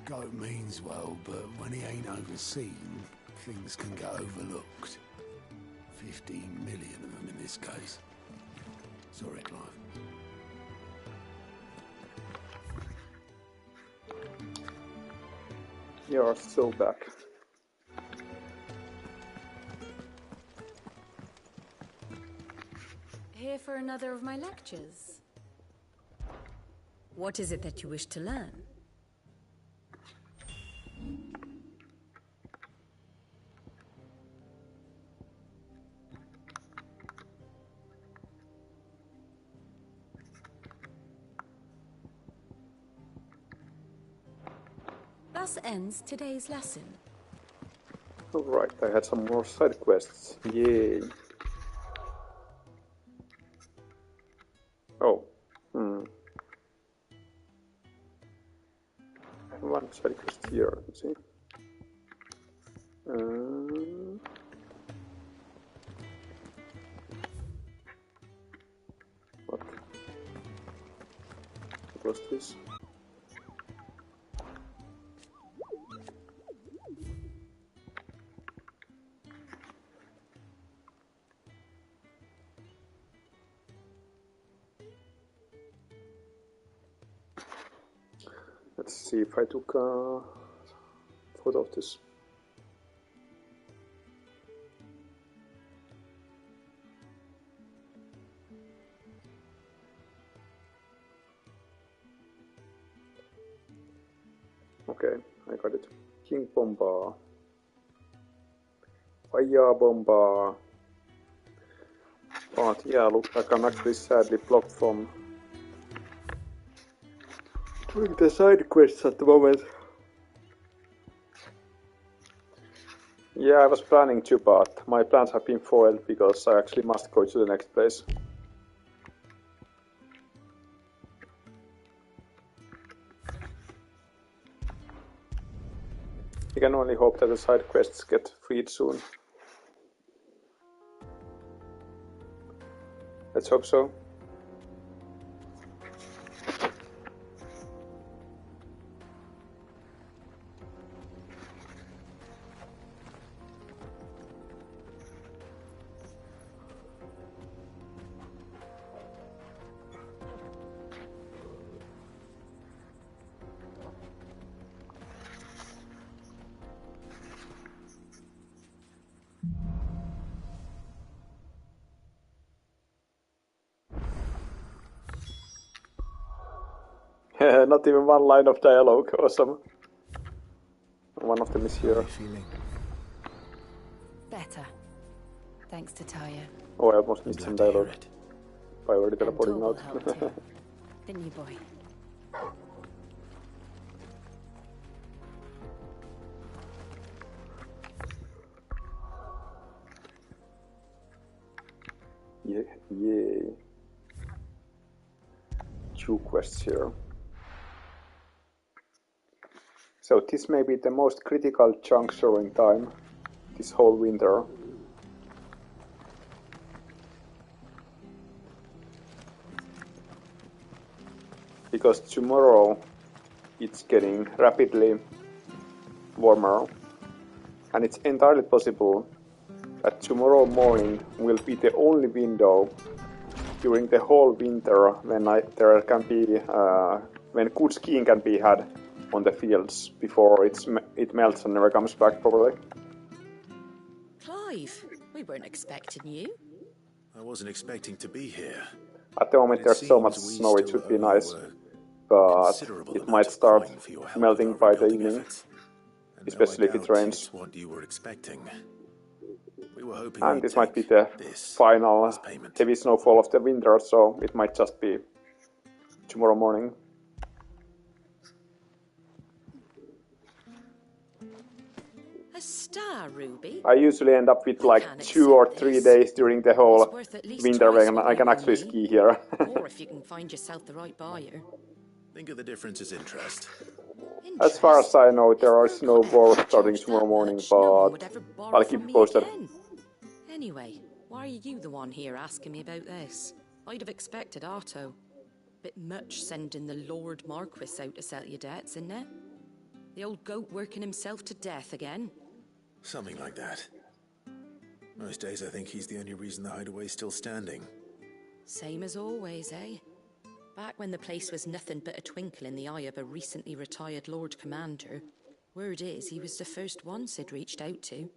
goat means well, but when he ain't overseen, things can get overlooked. 15 million of them in this case. Sorry, Clive. You're still back. Here for another of my lectures. What is it that you wish to learn? Thus ends today's lesson. Alright, I had some more side quests. Yay. Oh. I have one side quest here, let's see. What? What was this? Let's see if I took a photo of this. Okay, I got it. King Bomba. Fire Bomba. But yeah, looks like I'm actually sadly blocked from doing the side quests at the moment. Yeah, I was planning to, but my plans have been foiled because I actually must go to the next place. You can only hope that the side quests get freed soon. Let's hope so. Not even one line of dialogue. Awesome. One of them is here. Better. Thanks to Taya. Oh, I almost missed some dialogue. I already teleporting out. Didn't you, boy? Yeah, yay. 2 quests here. So this may be the most critical juncture in time, this whole winter. Because tomorrow it's getting rapidly warmer, and it's entirely possible that tomorrow morning will be the only window during the whole winter when there can be when good skiing can be had on the fields before it melts and never comes back probably. Clive, we weren't expecting you. I wasn't expecting to be here. At the moment there's so much snow it should be nice, but it might start melting by the evening, especially if it rains. What you were expecting. We were hoping and this might be the final heavy snowfall of the winter, so it might just be tomorrow morning. A star, Ruby? I usually end up with like 2 or 3 days during the whole winter when I can actually ski here. Or if you can find yourself the right buyer. Think of the difference as interest. As far as I know, there are snow wars starting tomorrow morning, but I'll keep you posted. Anyway, why are you the one here asking me about this? I'd have expected Otto. Bit much sending the Lord Marquis out to settle your debts, isn't it? The old goat working himself to death again? Something like that. Most days I think he's the only reason the hideaway's still standing. Same as always, eh? Back when the place was nothing but a twinkle in the eye of a recently retired Lord Commander, word is he was the first one Sid reached out to.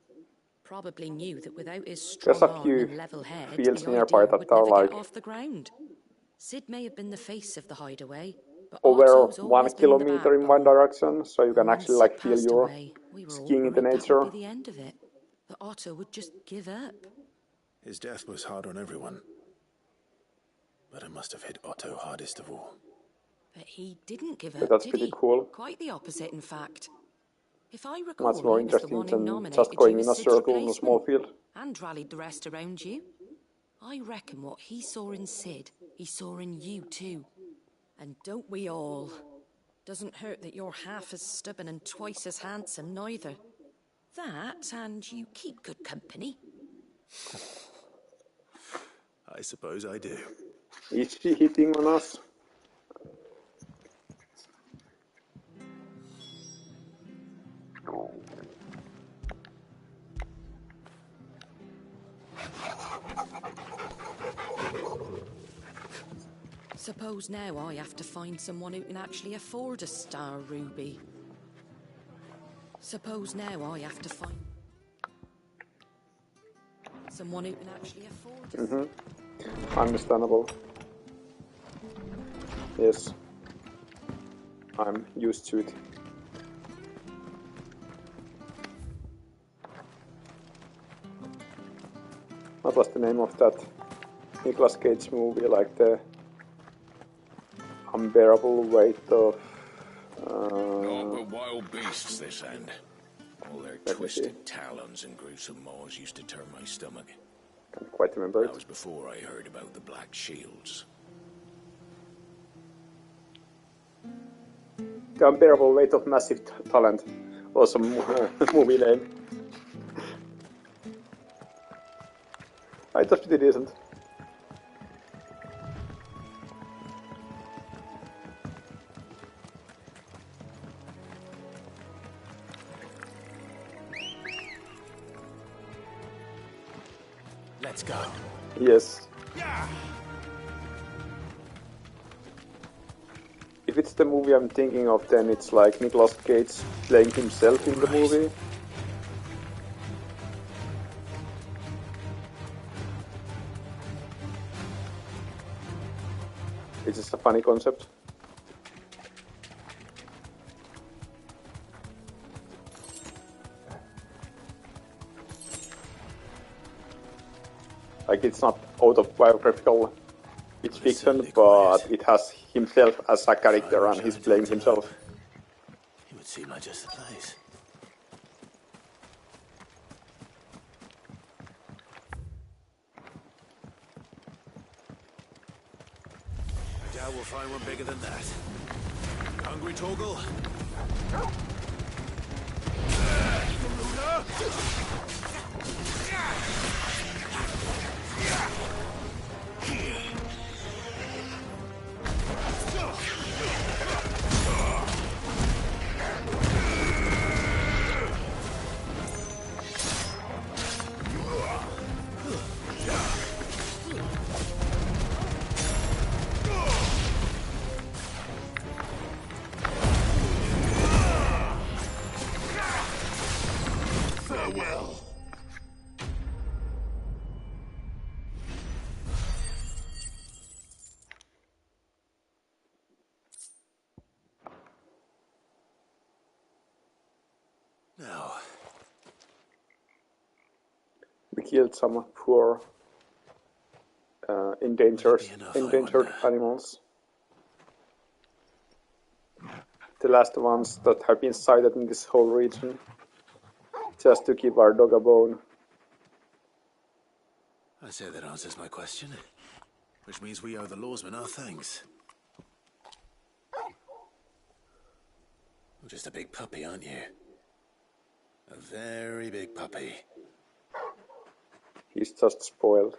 Probably knew that without his strong There's a arm few and level head, fields the nearby idea that would are never like get off the ground. Sid may have been the face of the hideaway, but over Otto's 1 always been the kilometer in one backbone. direction, so you can And when actually like Sid feel passed your away, we were all skiing in the worried that would nature. be the end of it. That Otto would just give up. His death was hard on everyone. But it must have hit Otto hardest of all. But he didn't give But up, that's did pretty he? cool. Quite the opposite, in fact. If I Much recall, more he was the interesting one who than just nominated going you in as a Sid's circle in a small replacement, field. and rallied the rest around you. I reckon what he saw in Sid, he saw in you too. And don't we all? Doesn't hurt that you're half as stubborn and twice as handsome, neither. That, and you keep good company. I suppose I do. Is she hitting on us? Suppose now I have to find someone who can actually afford a star ruby. Suppose now I have to find someone who can actually afford a Understandable. Yes. I'm used to it. What was the name of that Nicolas Cage movie, like the unbearable weight of... Naught but wild beasts, this end. All their Let me see. twisted talons and gruesome maws used to turn my stomach. Can't quite remember That it. was before I heard about the Black Shields. The unbearable weight of massive talent. Awesome movie name. It was pretty decent. Let's go. Yes. If it's the movie I'm thinking of, then it's like Nicolas Cage playing himself in the movie. Which is a funny concept. Like, it's not autobiographical, it's fiction, but it has himself as a character and he's playing himself. It would seem like just the place. I doubt we'll find one bigger than that. Hungry, Torgal? No. We killed some poor endangered animals. The last ones that have been sighted in this whole region. Just to give our dog a bone. I say that answers my question. Which means we owe the lawsmen our thanks. You're just a big puppy, aren't you? A very big puppy. He's just spoiled.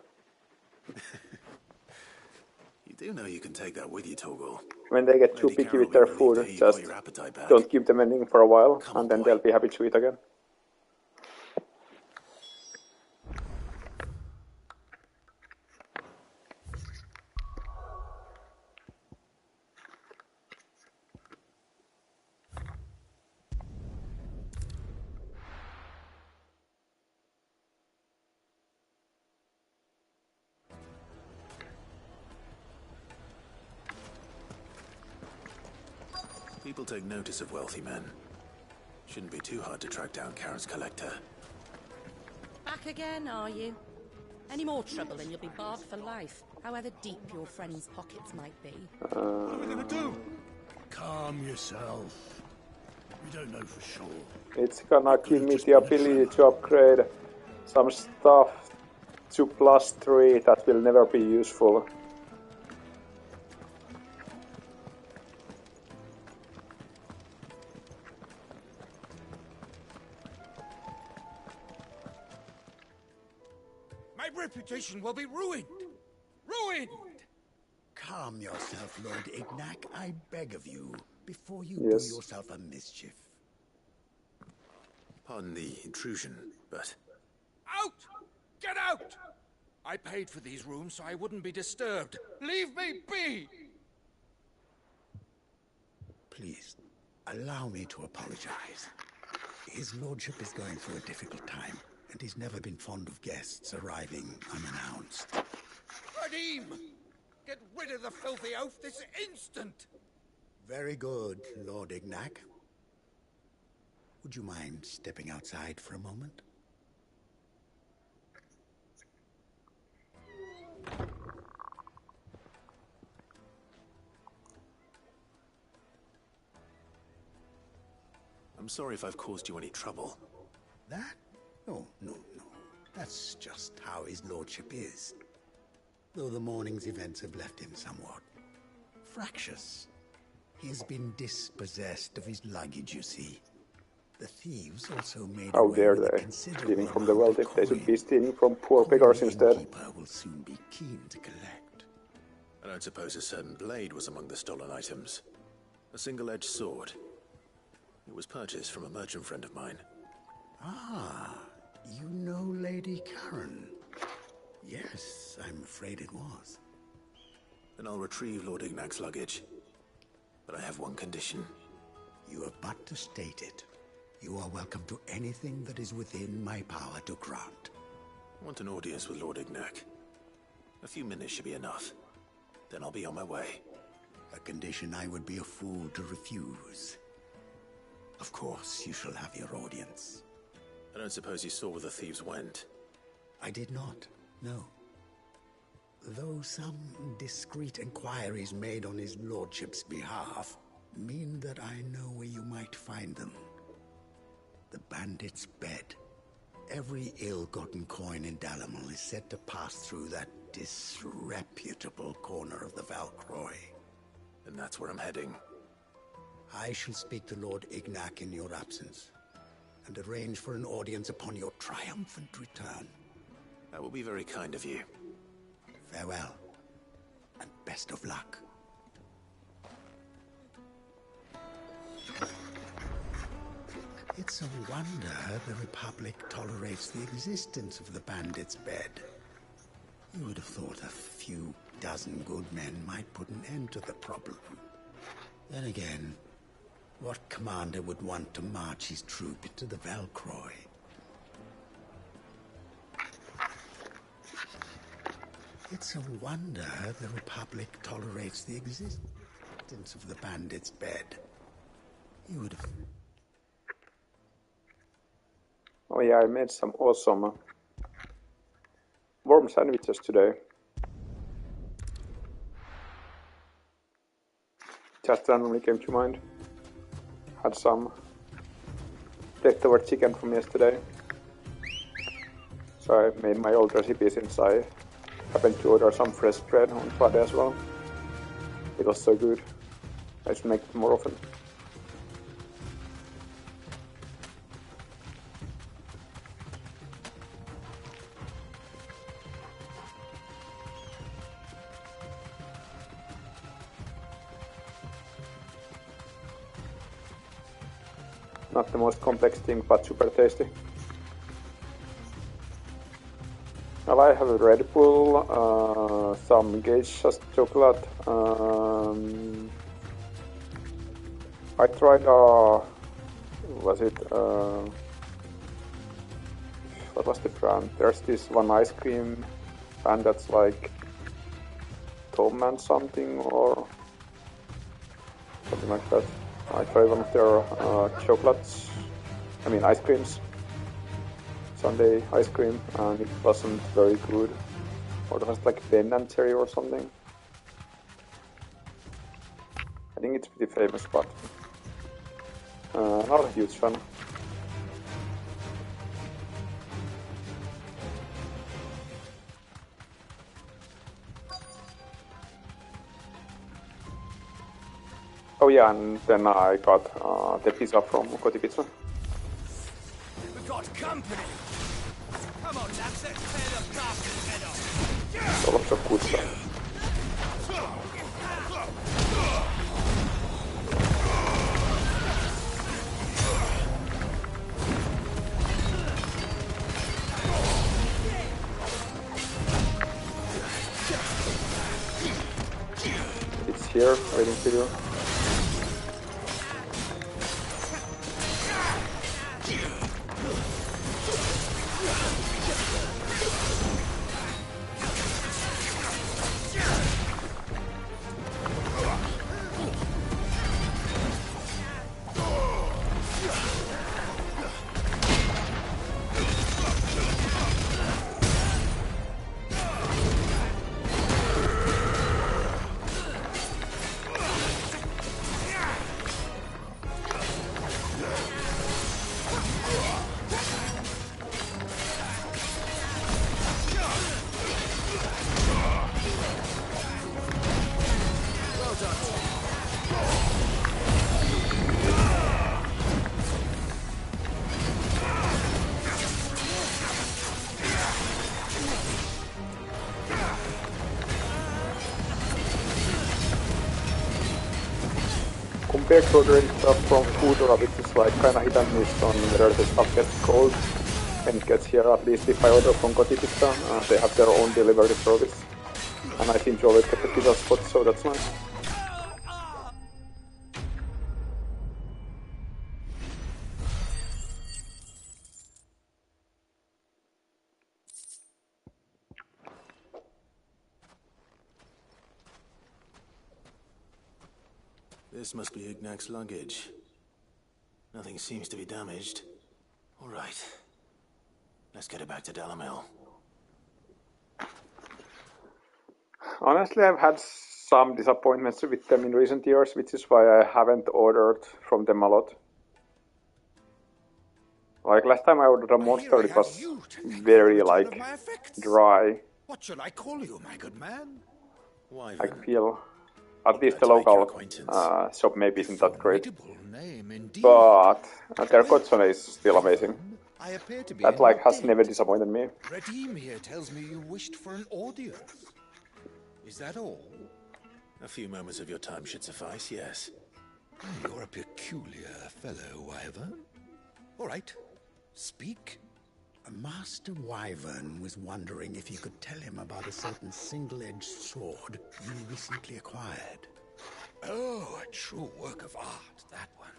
You do know you can take that with you, Torgal. When they get too Lady picky Carol with their will be relieved to food, hear you got just your appetite back. don't give them anything for a while, Come on, and then boy. they'll be happy to eat again. People take notice of wealthy men. Shouldn't be too hard to track down Karen's collector. Back again, are you? Any more trouble and you'll be barred for life, however deep your friend's pockets might be. What are we gonna do? Calm yourself. We don't know for sure. It's gonna give me the ability to upgrade some stuff to +3 that will never be useful. My reputation will be ruined! Ruined! Calm yourself, Lord Ignac, I beg of you, before you Yes. do yourself a mischief. Pardon the intrusion, but Out! Get out! I paid for these rooms so I wouldn't be disturbed. Leave me be! Please, allow me to apologize. His lordship is going through a difficult time, and he's never been fond of guests arriving unannounced. Radim! Get rid of the filthy oaf this instant! Very good, Lord Ignac. Would you mind stepping outside for a moment? I'm sorry if I've caused you any trouble. That? No, no, no. That's just how his lordship is. Though the morning's events have left him somewhat fractious. He has been dispossessed of his luggage, you see. The thieves also made How away dare with a they? considerable Stealing from the amount of wealthy, they should coin. be stealing from poor Coin beggars the instead. innkeeper will soon be keen to collect. I don't suppose a certain blade was among the stolen items. A single-edged sword. It was purchased from a merchant friend of mine. Ah, you know Lady Karen. Yes, I'm afraid it was. Then I'll retrieve Lord Ignac's luggage. But I have one condition. You have but to state it. You are welcome to anything that is within my power to grant. I want an audience with Lord Ignac. A few minutes should be enough. Then I'll be on my way. A condition I would be a fool to refuse. Of course, you shall have your audience. I don't suppose you saw where the thieves went. I did not, no. Though some discreet inquiries made on his lordship's behalf mean that I know where you might find them. The bandit's bed. Every ill-gotten coin in Dalamil is said to pass through that disreputable corner of the Valcroy. And that's where I'm heading. I shall speak to Lord Ignac in your absence, and arrange for an audience upon your triumphant return. That will be very kind of you. Farewell, and best of luck. It's a wonder the Republic tolerates the existence of the bandit's bed. You would have thought a few dozen good men might put an end to the problem. Then again, what commander would want to march his troop into the Valcroy? It's a wonder the Republic tolerates the existence of the bandit's bed. You would have... Oh yeah, I made some awesome warm sandwiches today. Just randomly came to mind. Had some leftover chicken from yesterday. So I made my old recipe since I happened to order some fresh bread on Friday as well. It was so good. I should make it more often. Not the most complex thing, but super tasty. Well, I have a Red Bull, some geisha chocolate. I tried, was it, what was the brand? There's this one ice cream brand that's like Tom and something or something like that. I tried one of their chocolates, I mean ice creams, Sunday ice cream, and it wasn't very good. Or it was like Ben and Jerry or something. I think it's pretty famous, but not a huge fan. Oh yeah, and then I got the pizza from Koti Pizza. We got company. Come on, lads, let's tear the bastard's head off. So lots of good stuff. It's here, waiting for you. Compared to ordering stuff from Foodora, which is like kinda hit and miss on whether the stuff gets cold when it gets here, at least if I order from Koti Pizza, they have their own delivery service. And I seem to always get the pizza spot, so that's nice. This must be Ignac's luggage. Nothing seems to be damaged. All right. Let's get it back to Dalamil. Honestly, I've had some disappointments with them in recent years, which is why I haven't ordered from them a lot. Like last time I ordered a monster, it was very like dry. What should I call you, my good man? I feel at least the local shop maybe isn't that great, but their Kotsune is still amazing. That like has never disappointed me. Redeem here tells me you wished for an audience. Is that all? A few moments of your time should suffice, yes. You're a peculiar fellow, Wyvern. All right, speak. Master Wyvern was wondering if you could tell him about a certain single-edged sword you recently acquired. Oh, a true work of art, that one.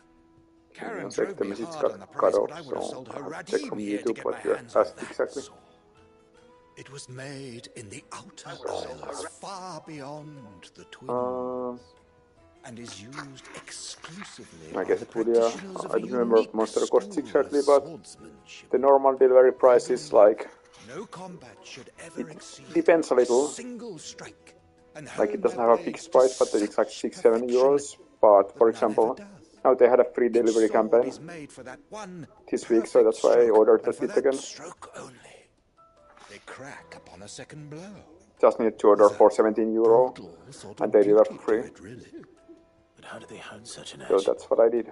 Karen Like drove the me message hard got on the cut price, off, but I would have so sold her I have to check Radim from here to YouTube get my what you hands on asked that exactly. sword. It was made in the outer isles, far beyond the Twins, and is used exclusively I guess by it would, yeah. practitioners of I a don't remember what unique monster costs school exactly, of but swordsmanship. the normal delivery price is like, No combat should ever exceed depends a little. single strike. And Like it hone doesn't their have a blades fixed to price, but it's like such 6-7 euros. But for none example, ever does. now they had a free Each delivery sword campaign is made for that one this week, so that's why I perfect ordered stroke, that and bit for again. that stroke only. They crack upon a second blow. Just need to order for 17 euro, Brutal sort of and they deliver for beauty free. to it, really. But how do they hone such an edge? So that's what I did.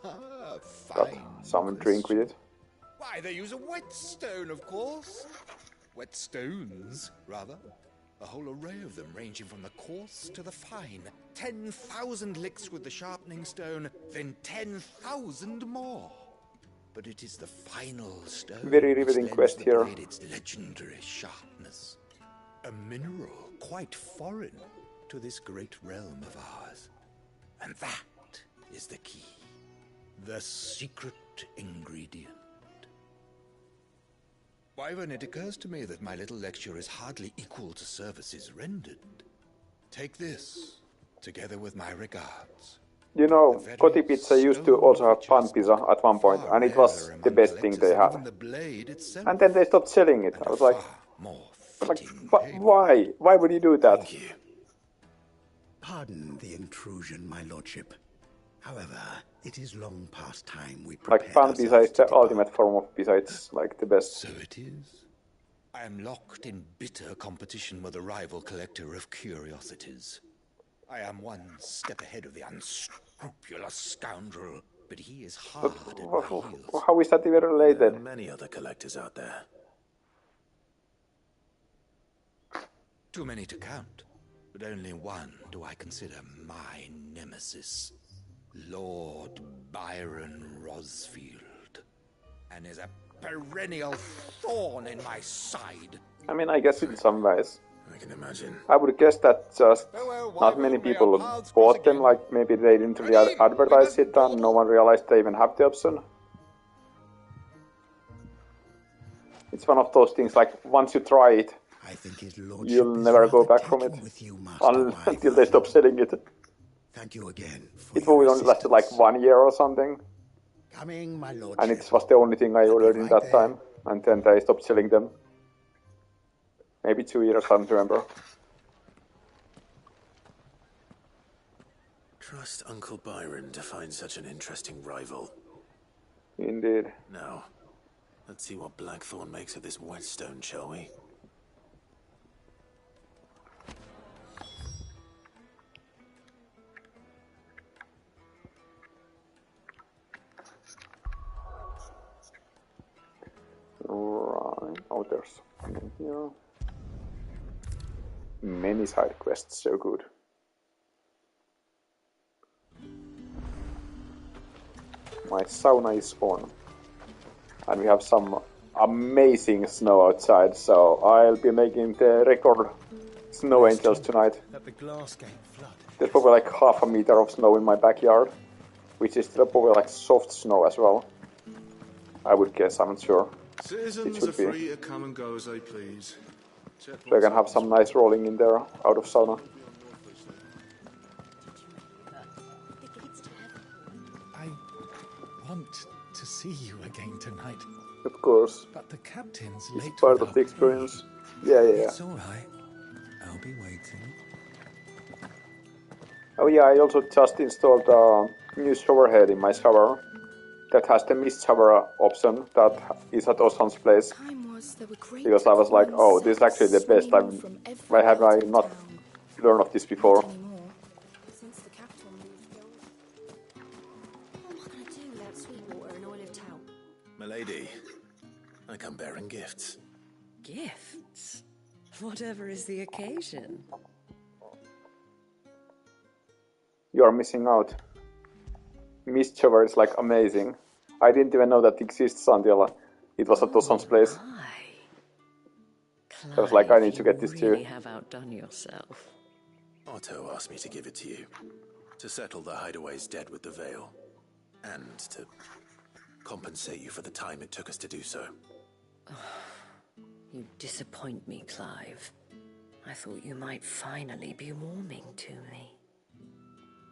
Got Fine some drink with it. Why, they use a whetstone, of course. Whetstones, rather. A whole array of them, ranging from the coarse to the fine. 10,000 licks with the sharpening stone, then 10,000 more. But it is the final stone Very which riveting lends quest the here. blade its legendary sharpness. A mineral quite foreign to this great realm of ours. And that is the key. The secret ingredient. Wyvern, it occurs to me that my little lecture is hardly equal to services rendered. Take this, together with my regards. You know, Koti Pizza used to also have pan pizza at one point, and it was the best thing they had. And then they stopped selling it. I was like, why? Why would you do that? Thank you. Pardon the intrusion, my lordship. However, it is long past time we Like, prepared pan pizza is ourselves to the depart. ultimate form of pizza. It's like the best. So it is. I am locked in bitter competition with a rival collector of curiosities. I am one step ahead of the unscrupulous scoundrel, but he is hard at my heels. How is that even There related? are many other collectors out there. Too many to count, but only one do I consider my nemesis. Lord Byron Rosfield, and is a perennial thorn in my side. I mean, I guess in some ways. I can imagine. I would guess that just not many people bought them, like maybe they didn't really advertise it and no one realized they even have the option. It's one of those things, like, once you try it, I think his lordship you'll is never go rather back from it taken with you, Master until they stop selling it. Thank you again for It probably your only lasted like assistance. 1 year or something, Coming, my lordship. and it was the only thing I ordered in that time, and then they stopped selling them. Maybe 2 years, I don't remember. Trust Uncle Byron to find such an interesting rival. Indeed. Now, let's see what Blackthorn makes of this whetstone, shall we? Right. Oh, there's something here. Many side quests, so good. My sauna is on. And we have some amazing snow outside, so I'll be making the record snow angels tonight. That the glass gate flood. There's probably like half a meter of snow in my backyard, which is still probably like soft snow as well. I would guess, I'm not sure. Citizens should are be. free to come and go as they please. So I can have some nice rolling in there out of sauna. I want to see you again tonight, Of course, but the captain's late. it's part with of our the experience. Yeah. It's all right. I'll be waiting. Oh yeah, I also just installed a new shower head in my shower that has the mist shower option that is at Oshan's place. Because I was like, oh, this is actually the best. Why have I not learned of this before? Since the capital moved over. What am I going to do without Sweetwater and Olive Town? Milady, I come bearing gifts. Gifts? Whatever is the occasion. You are missing out. Mist shower is like amazing. I didn't even know that exists until it was at Oshan's place. I was like, I need to get this you really too. have outdone yourself. Otto asked me to give it to you, to settle the Hideaway's debt with the Veil, and to compensate you for the time it took us to do so. You disappoint me, Clive. I thought you might finally be warming to me.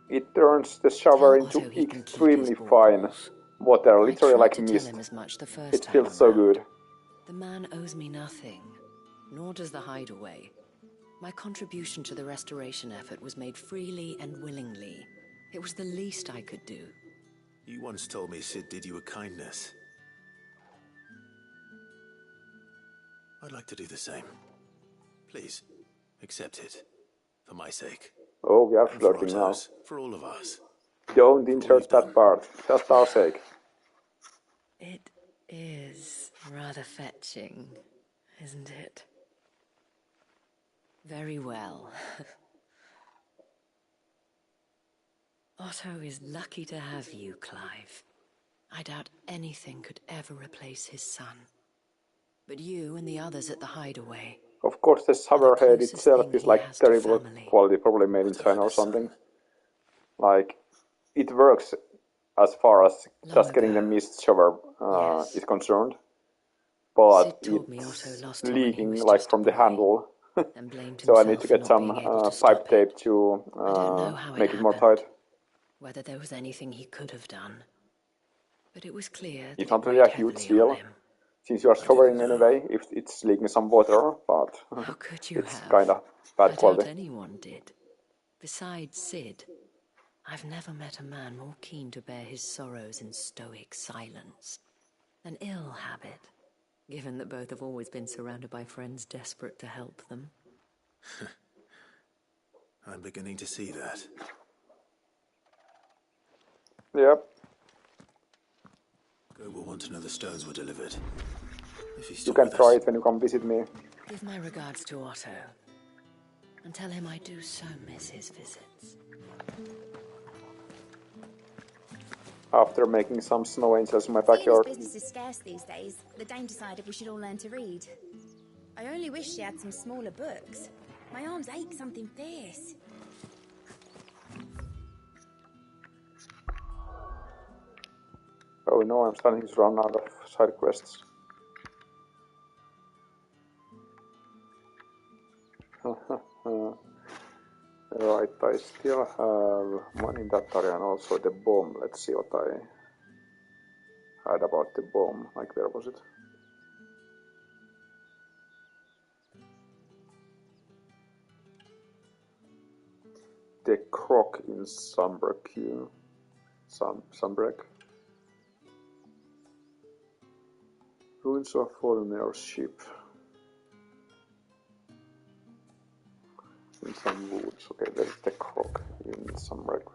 It turns the shower Tell into Otto he can keep extremely his fine balls. water, I literally tried like to tell mist. him as much the first It time feels so around. good. The man owes me nothing, nor does the Hideaway. My contribution to the restoration effort was made freely and willingly. It was the least I could do. You once told me Sid did you a kindness. I'd like to do the same. Please, accept it. For my sake. Oh, we are And for flirting now. Otto's. For all of us. Don't insert that part, just our sake. It is rather fetching, isn't it? Very well. Otto is lucky to have you, Clive. I doubt anything could ever replace his son. But you and the others at the hideaway... Of course, the shower head itself is like terrible quality, probably made in China or something. Like, it works as far as just getting the mist shower is concerned. But it's leaking like from the handle. So I need to get some pipe tape to make it more tight. Whether there was anything he could have done. But it was clear that it's not really a huge deal, since you are showering anyway, if it's leaking some water, but it's kind of bad quality. I doubt anyone did. Besides Sid, I've never met a man more keen to bear his sorrows in stoic silence. An ill habit, given that both have always been surrounded by friends desperate to help them. I'm beginning to see that. Yep. Go will want to know the stones were delivered. If he's you can try it when you come visit me. Give my regards to Otto. And tell him I do so miss his visits. After making some snow angels in my backyard. Business is scarce these days. The Dame decided we should all learn to read. I only wish she had some smaller books. My arms ache something fierce. Oh no, I'm starting to run out of side quests. Right, I still have money in that area and also the bomb. Let's see what I had about the bomb. Like, where was it? The croc in Sunbreak. Sunbreak. Ruins of Fallen ship. In some woods. Okay, there's the croc in Sunbreak.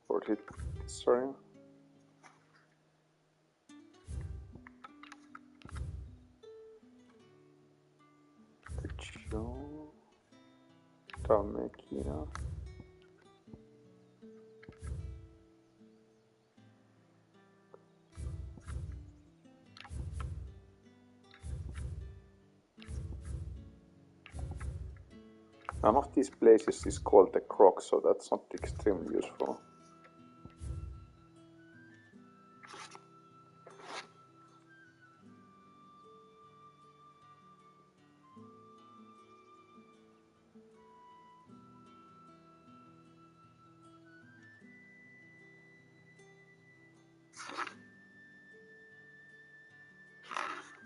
Or is it? Sorry. Tamekina. None of these places is called the croc, so that's not extremely useful.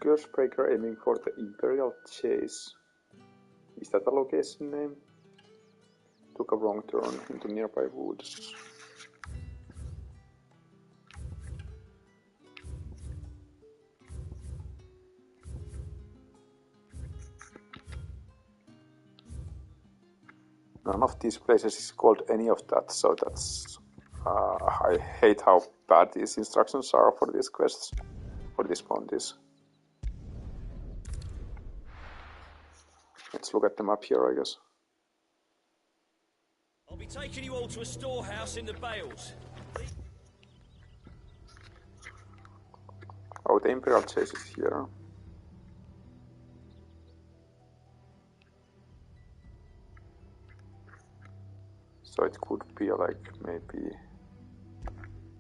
Cursebreaker aiming for the Imperial Chase. Is that a location name? Took a wrong turn into nearby woods. None of these places is called any of that, so that's... I hate how bad these instructions are for these quests, for these bounties. Let's look at the map here, I guess. I'll be taking you all to a storehouse in the Bales. Oh, the Imperial Chase is here. So it could be like maybe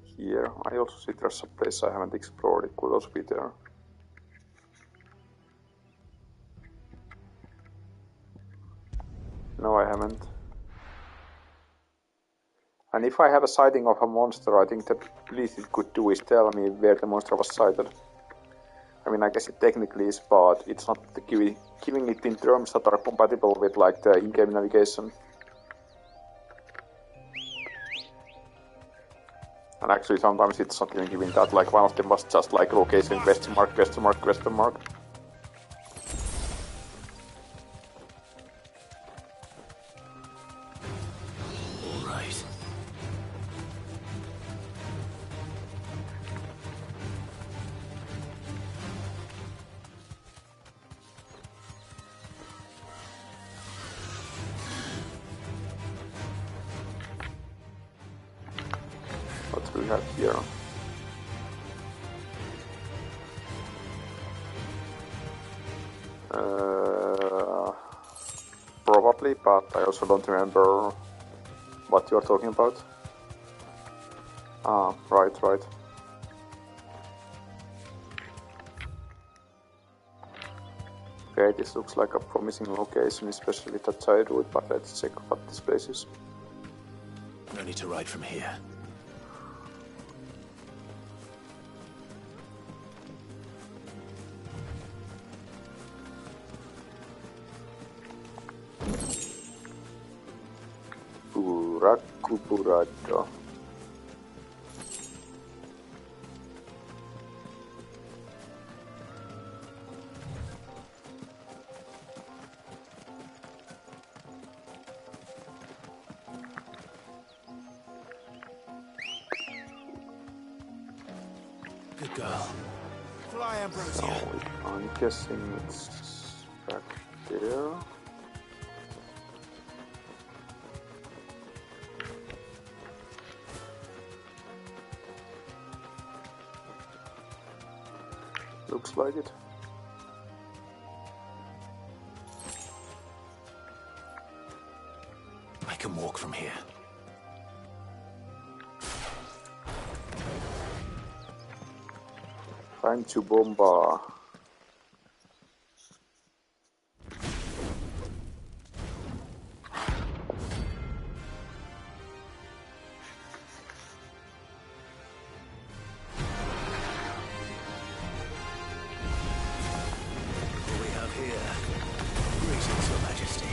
here. I also see there's a place I haven't explored. It could also be there. No, I haven't. And if I have a sighting of a monster, I think the least it could do is tell me where the monster was sighted. I mean, I guess it technically is, but it's not giving it in terms that are compatible with like the in-game navigation. And actually sometimes it's not even giving that, like one of them was just like location question mark, question mark, question mark. do we have here? Probably, but I also don't remember what you're talking about. Ah, right. Okay, this looks like a promising location, especially with that side route, but let's check what this place is. No need to ride from here. Burakuburado. Good girl. Fly, Ambrosia. Oh, I'm guessing it's back there. Looks like it. I can walk from here. Time to bomba. What we have here? Greetings, Your Majesty.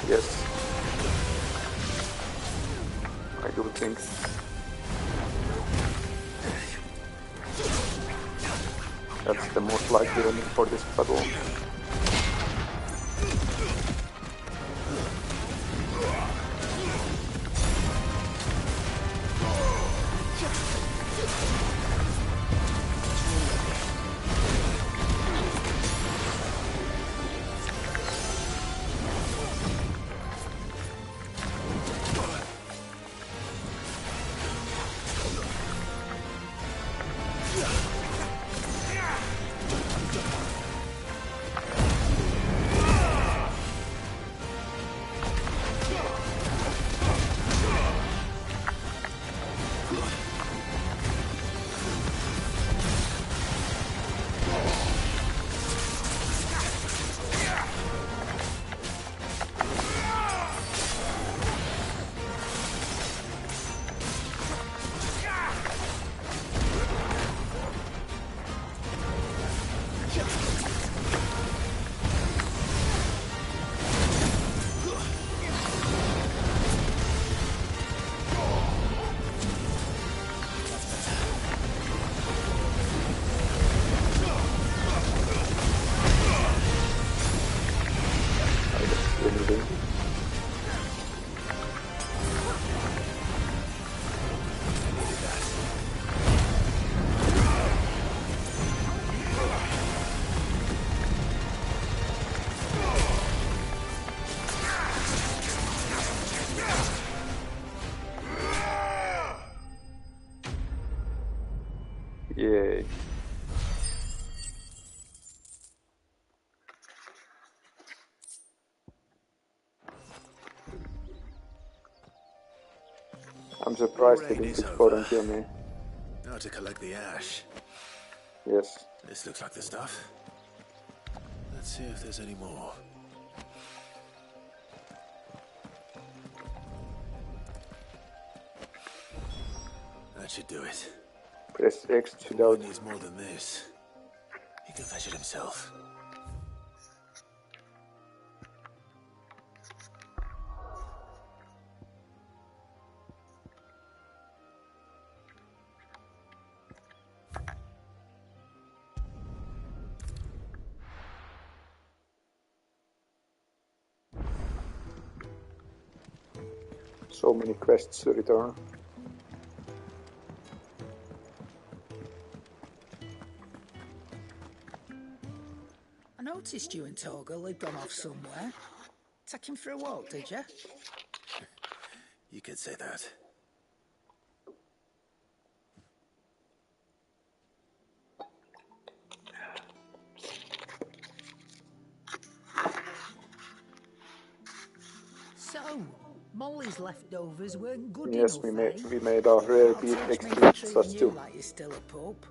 Yes. I do think. That's the most likely ending for this battle. Yay. I'm surprised he didn't explode and kill me. Now to collect the ash. Yes. This looks like the stuff. Let's see if there's any more. That should do it. Press X to He doubt. needs more than this. He can fetch it himself. So many quests to return. I noticed you and Torgal had gone off somewhere. Take him for a walk, did you? You could say that. So, Molly's leftovers weren't good Yes, enough, we made a rare I'll beef teach me extra for just treating you to like you're still a pup.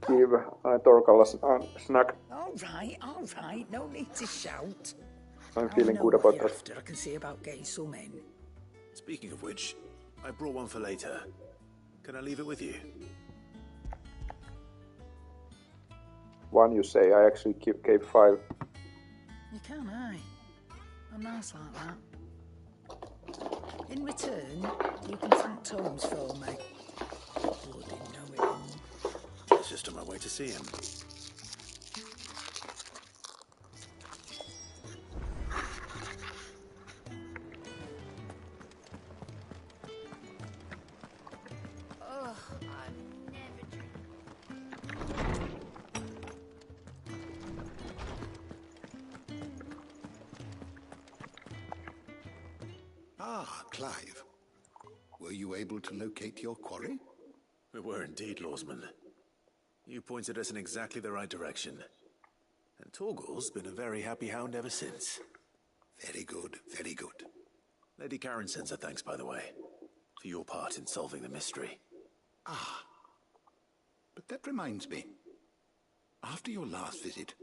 give Torgal a snack. All right, no need to shout. I'm I'll feeling know good what about you're that. after. I can see about getting some in. Speaking of which, I brought one for later. Can I leave it with you? One you say, I actually gave 5. You can, aye. I'm nice like that. In return, you can thank Tomes for me. Bloody know it all. I was just on my way to see him. Ah, Clive. Were you able to locate your quarry? We were indeed, Lawsman. You pointed us in exactly the right direction. And Torgal's been a very happy hound ever since. Very good, very good. Lady Karen sends her thanks, by the way, for your part in solving the mystery. Ah. But that reminds me. After your last visit,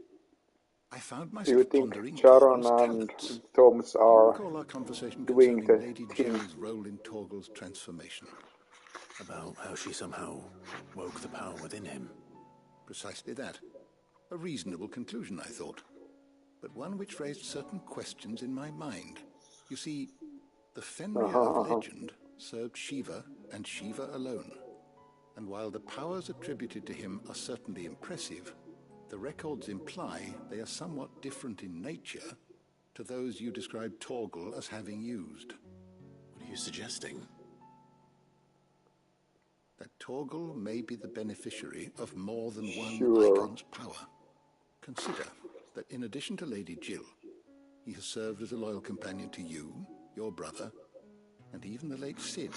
I found Do you myself think pondering Charon Torgal's and talents. Toms Do you are recall our conversation doing concerning the Lady thing? Jill's role in Torgal's transformation? About how she somehow woke the power within him. Precisely that. A reasonable conclusion, I thought. But one which raised certain questions in my mind. You see, the Fenrir of legend served Shiva and Shiva alone. And while the powers attributed to him are certainly impressive, the records imply they are somewhat different in nature to those you described Torgal as having used. What are you suggesting? That Torgal may be the beneficiary of more than one Sure. icon's power. Consider that in addition to Lady Jill, he has served as a loyal companion to you, your brother, and even the late Cid.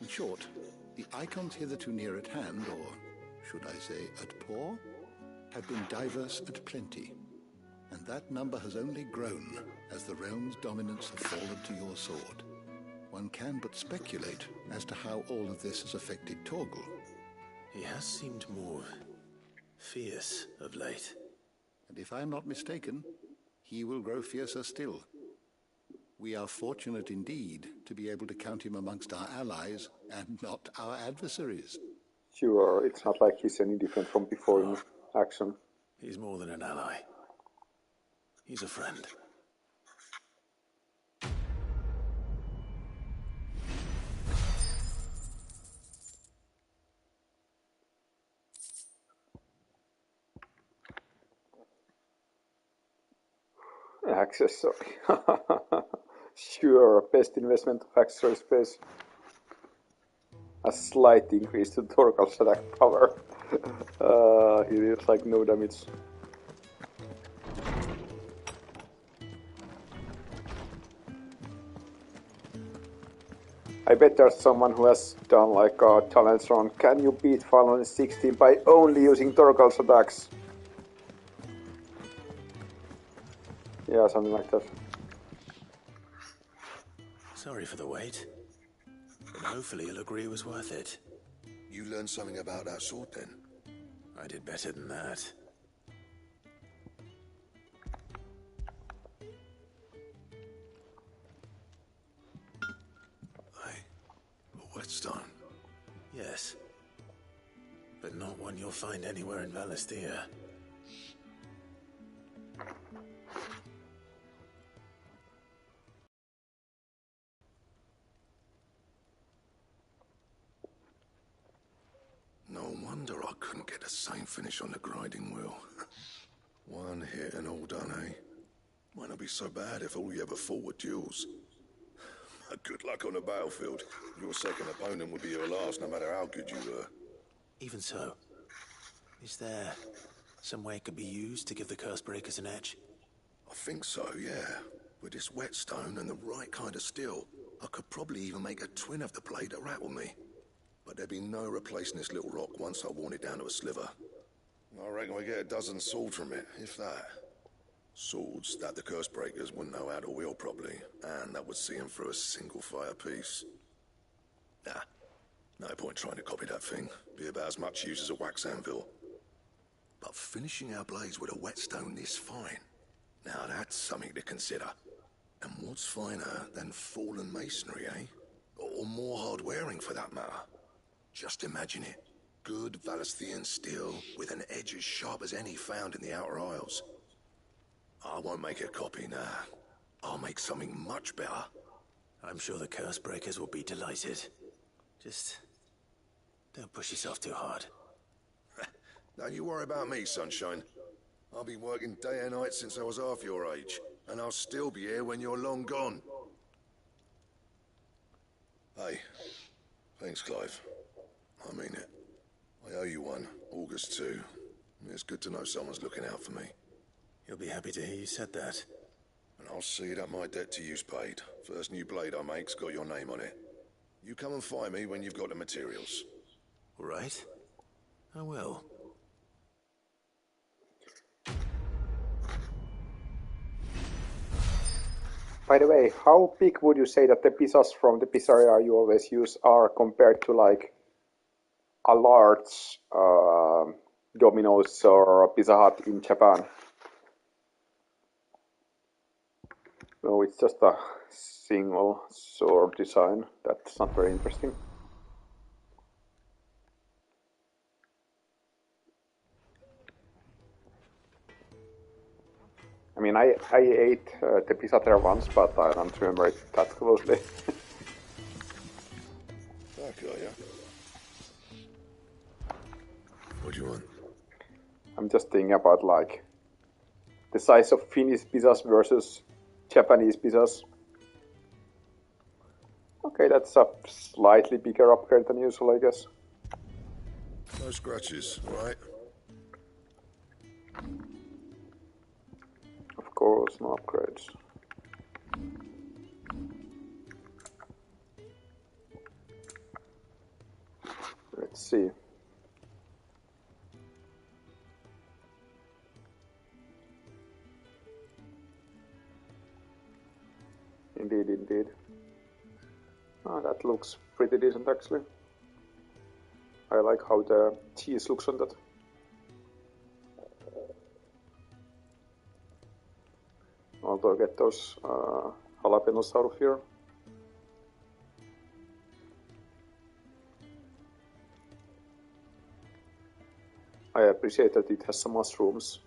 In short, the icons hitherto near at hand, or should I say at paw, have been diverse and plenty, and that number has only grown as the realm's dominance have fallen to your sword. One can but speculate as to how all of this has affected Torgal. He has seemed more fierce of late. And if I am not mistaken, he will grow fiercer still. We are fortunate indeed to be able to count him amongst our allies and not our adversaries. Sure, it's not like he's any different from before in action. He's more than an ally. He's a friend. Accessory. Sure, best investment of accessory space. A slight increase to Torgal's attack power. He deals like no damage. I bet there's someone who has done like a challenge on can you beat Final Fantasy 16 by only using Torgal's attacks? Yeah, something like that. Sorry for the wait. But hopefully you'll agree it was worth it. You learned something about that sword then? I did better than that. A whetstone? Yes. But not one you'll find anywhere in Valisthea. No wonder I couldn't get the same finish on the grinding wheel. One hit and all done, eh? Might not be so bad if all you ever fought were duels. Good luck on the battlefield. Your second opponent would be your last, no matter how good you were. Even so, is there some way it could be used to give the curse breakers an edge? I think so, yeah. With this whetstone and the right kind of steel, I could probably even make a twin of the blade that rattled me. But there'd be no replacing this little rock once I worn it down to a sliver. I reckon we get a dozen swords from it, if that. Swords that the curse breakers wouldn't know how to wield properly, and that would see them through a single fire piece. Nah, no point trying to copy that thing. Be about as much use as a wax anvil. But finishing our blades with a whetstone this fine, now that's something to consider. And what's finer than fallen masonry, eh? Or more hard-wearing, for that matter. Just imagine it. Good Valisthian steel with an edge as sharp as any found in the Outer Isles. I won't make a copy, nah. I'll make something much better. I'm sure the curse breakers will be delighted. Just don't push yourself too hard. Don't you worry about me, sunshine. I've been working day and night since I was half your age, and I'll still be here when you're long gone. Hey, thanks, Clive. I mean it. I owe you one, August too. It's good to know someone's looking out for me. You'll be happy to hear you said that. And I'll see that my debt to you's paid. First new blade I make's got your name on it. You come and find me when you've got the materials. All right. I will. By the way, how big would you say that the pizzas from the pizzeria you always use are compared to like a large Domino's or Pizza Hut in Japan? No, it's just a single sword design. That's not very interesting. I mean, I ate the pizza there once, but I don't remember it that closely. Okay, yeah. What do you want? I'm just thinking about like the size of Finnish pizzas versus Japanese pizzas. Okay, that's a slightly bigger upgrade than usual, I guess. No scratches, right? Of course, no upgrades. Let's see. Indeed, indeed. Oh, that looks pretty decent actually. I like how the cheese looks on that. Although get those jalapenos out of here. I appreciate that it has some mushrooms.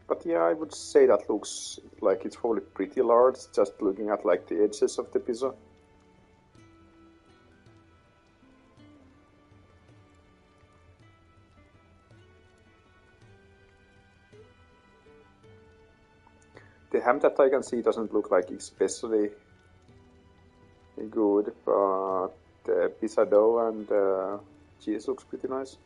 But yeah, I would say that looks like it's probably pretty large, just looking at like the edges of the pizza. The ham that I can see doesn't look like especially good, but the pizza dough and the cheese looks pretty nice.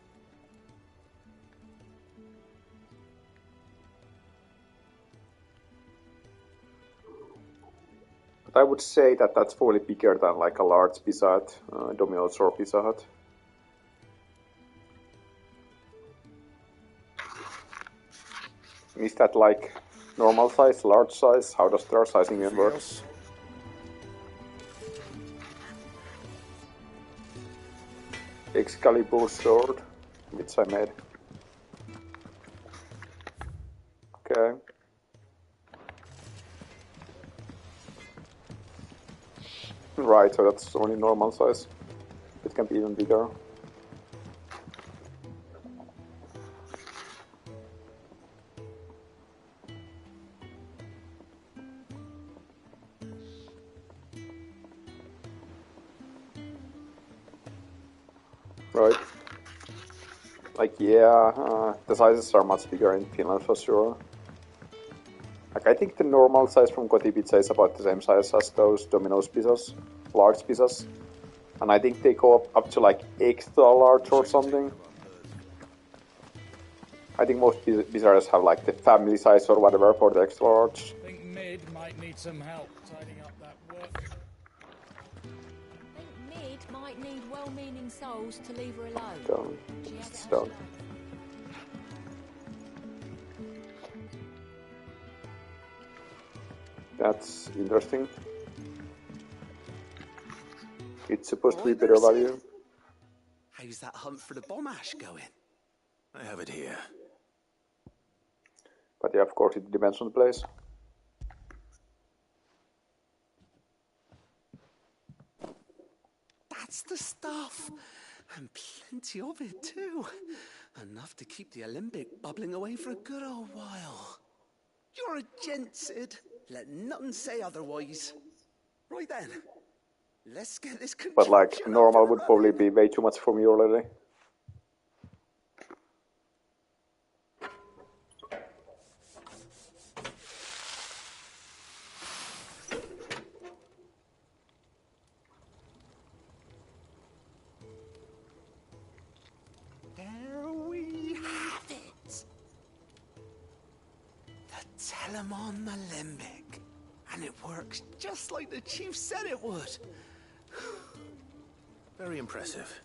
But I would say that that's probably bigger than like a large Pizza Hut, Domino's or Pizza Hut. Is that like normal size, large size? How does their sizing work? Excalibur sword, which I made. Okay. Right, so that's only normal size. It can be even bigger. Right. Like, yeah, the sizes are much bigger in Finland for sure. Like, I think the normal size from Koti Pizza is about the same size as those Domino's pizzas, large pizzas. And I think they go up to like extra large or something. I think most pizzerias have like the family size or whatever for the extra large. I think Mid might need some help tidying up that work. I think Mid might need well-meaning souls to leave her alone. Stone. She has it Stone. That's interesting. It's supposed to be better value. How's that hunt for the bomb ash going? I have it here. But yeah, of course, it depends on the place. That's the stuff. And plenty of it, too. Enough to keep the Olympic bubbling away for a good old while. You're a gent, Sid. Let nothing say otherwise. Right then. Let's get this But like, contraption normal up and would probably running. be way too much for me already. There we have it. The Telemon Alembic. And it works just like the chief said it would. Very impressive.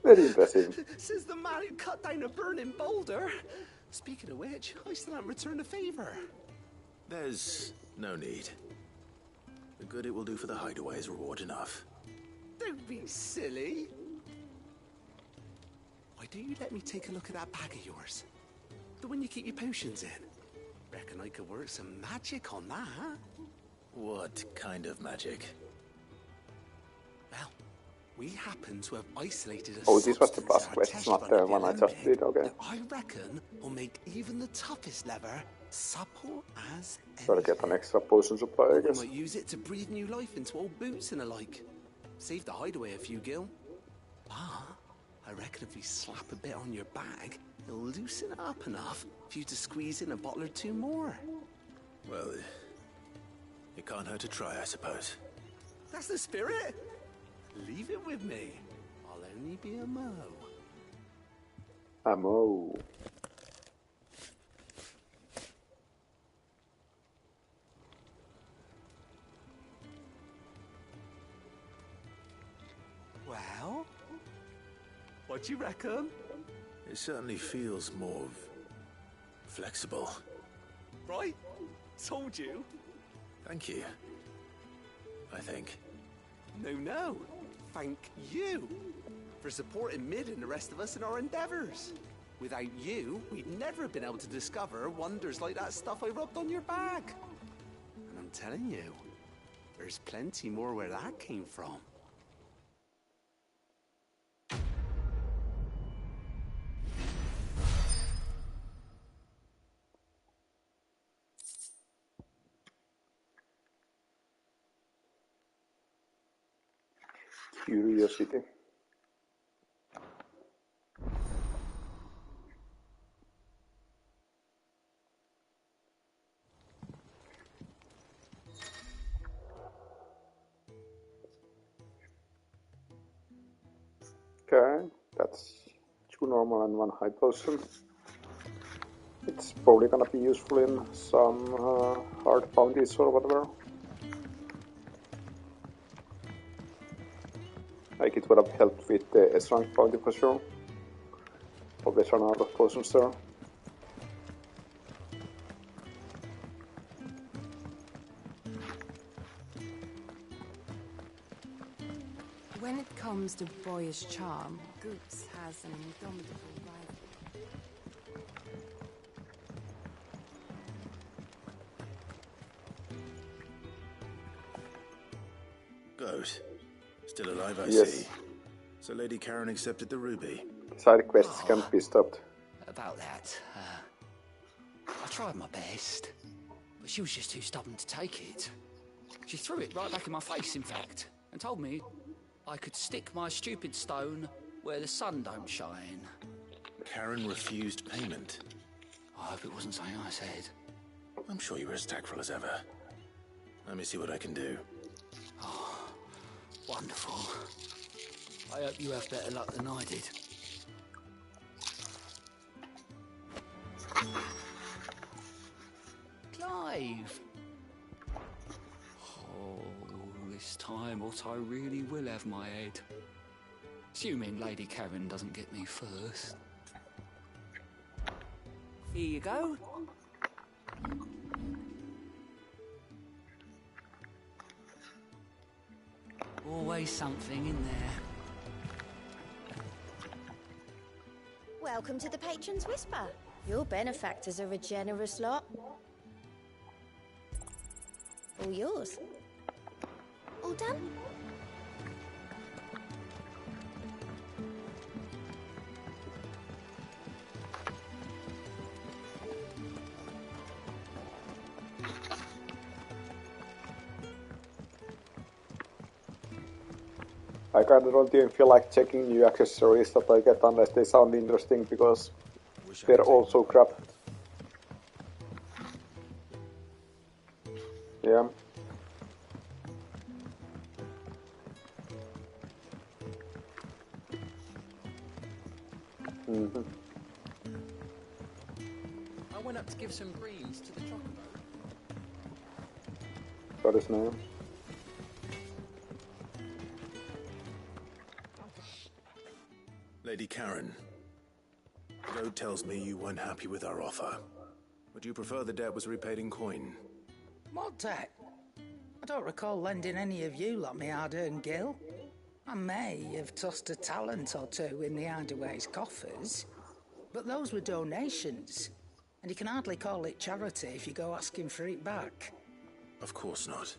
Very impressive. Says the man who cut down a burning boulder. Speaking of which, I still haven't returned the favor. There's no need. The good it will do for the hideaway is reward enough. Don't be silly. Why don't you let me take a look at that bag of yours? The one you keep your potions in. Reckon I could work some magic on that. What kind of magic? Well, we happen to have isolated a Oh, this was the substance last in our quest, test not run the of one I just Olympic did, okay. that I reckon will make even the toughest lever supple as Gotta get an extra potion supply, I we guess. might use it to breathe new life into old boots and the like. Save the hideaway a few gil. But I reckon if we slap a bit on your bag, it'll loosen it up enough for you to squeeze in a bottle or two more. Well, it can't hurt to try, I suppose. That's the spirit. Leave it with me. I'll only be a mo. Ammo. Well, what do you reckon? It certainly feels more flexible. Right? Told you. Thank you. I think. No. Thank you for supporting Mid and the rest of us in our endeavors. Without you, we'd never have been able to discover wonders like that stuff I rubbed on your bag. And I'm telling you, there's plenty more where that came from. Curiosity. Okay, that's 2 normal and 1 high potion. It's probably gonna be useful in some hard bounties or whatever. Like, it would have helped with the S-rank bounty for sure. Always run out of potions there. When it comes to boyish charm, Goots has an indomitable rival. Goat. Still alive, I Yes. see. So Lady Karen accepted the ruby. Side quests can't be stopped. About that, I tried my best, but she was just too stubborn to take it. She threw it right back in my face, in fact, and told me I could stick my stupid stone where the sun don't shine. Karen refused payment. I hope it wasn't something I said. I'm sure you were as tactful as ever. Let me see what I can do. Oh, wonderful. I hope you have better luck than I did. Clive! Oh, this time what I really will have my head. Assuming Lady Karen doesn't get me first. Here you go. Always something in there. Welcome to the Patron's Whisper. Your benefactors are a generous lot. All yours. All done? I kinda don't even feel like checking new accessories that I get unless they sound interesting, because they're also crap. Yeah. Mm-hmm. I went up to give some greens to the chocobo. Got his name. Lady Karen, the road tells me you weren't happy with our offer. Would you prefer the debt was repaid in coin? What debt? I don't recall lending any of you lot me hard-earned gil. I may have tossed a talent or two in the Hideaway's coffers, but those were donations, and you can hardly call it charity if you go asking for it back. Of course not.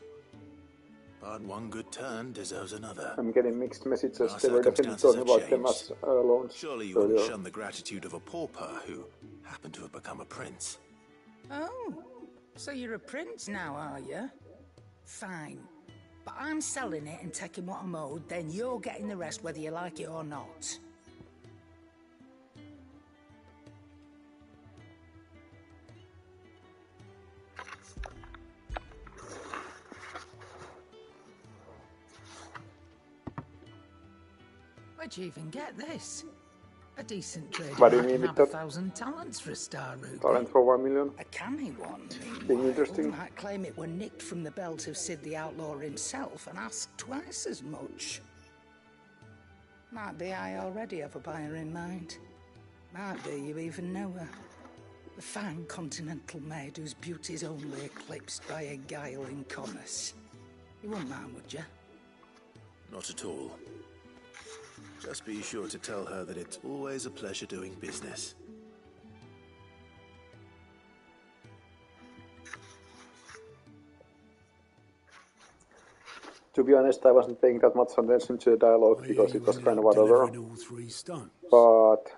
But one good turn deserves another. I'm getting mixed messages. Our They were definitely circumstances talking have about them changed. as loans. Surely you So, wouldn't yeah. shun the gratitude of a pauper who happened to have become a prince. Oh, so you're a prince now, are you? Fine. But I'm selling it and taking what I'm owed, then you're getting the rest whether you like it or not. Where'd you even get this? A decent trader What do you might mean have with that? 1,000 talents for a star ruby. Talent for 1 million? A canny one, Being meanwhile, interesting. might claim it were nicked from the belt of Sid the Outlaw himself and ask twice as much. Might be I already have a buyer in mind. Might be you even know her. A fine continental maid whose beauty's only eclipsed by a guile in commerce. You wouldn't mind, would you? Not at all. Just be sure to tell her that it's always a pleasure doing business. To be honest, I wasn't paying that much attention to the dialogue because it was kind of whatever. All 3 stones. But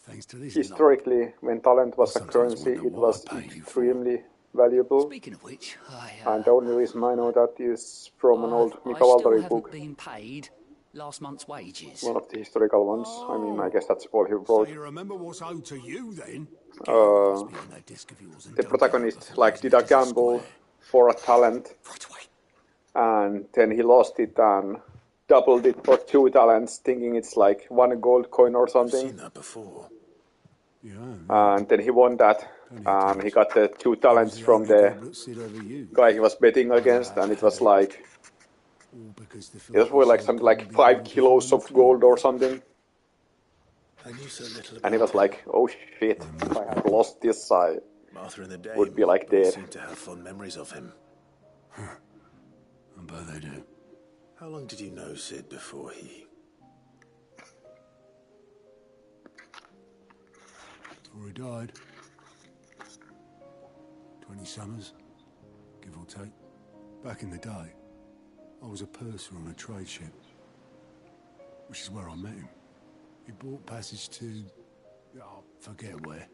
Thanks to this historically, when talent was a currency, it was extremely valuable. Speaking of which, And the only reason I know that is from an old I Mika still Valtari haven't book, been paid last month's wages. one of the historical ones. I mean, I guess that's all he wrote. So you remember what's owed to you then? The protagonist like did a gamble for a talent, and then he lost it and doubled it for 2 talents, thinking it's like 1 gold coin or something. I've seen that before. And then he won that, and he got the 2 talents from the guy he was betting against, and it was like it was like something like 5 kilos of gold or something. I knew so little about And he was like, "Oh shit! If I had lost this, I Martha in the day would be like dead." seemed to have fond memories of him. I bet they do. How long did you know Sid before he... Before he died. 20 summers, give or take. Back in the day, I was a purser on a trade ship, which is where I met him. He bought passage to... oh, forget where.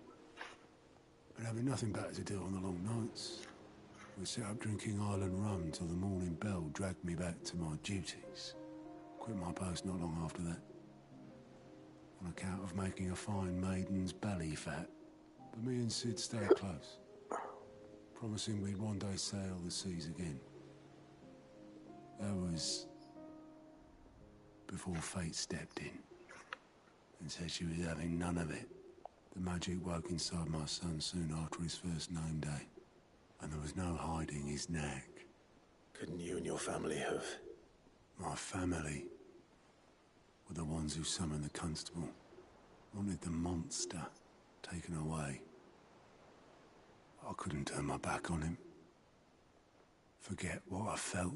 And having nothing better to do on the long nights, we set up drinking island rum till the morning bell dragged me back to my duties. Quit my post not long after that. On account of making a fine maiden's belly fat. But me and Sid stayed close. promising we'd one day sail the seas again. That was before fate stepped in and said she was having none of it. The magic woke inside my son soon after his first name day, and there was no hiding his knack. Couldn't you and your family have... My family were the ones who summoned the constable, wanted the monster taken away. I couldn't turn my back on him, forget what I felt,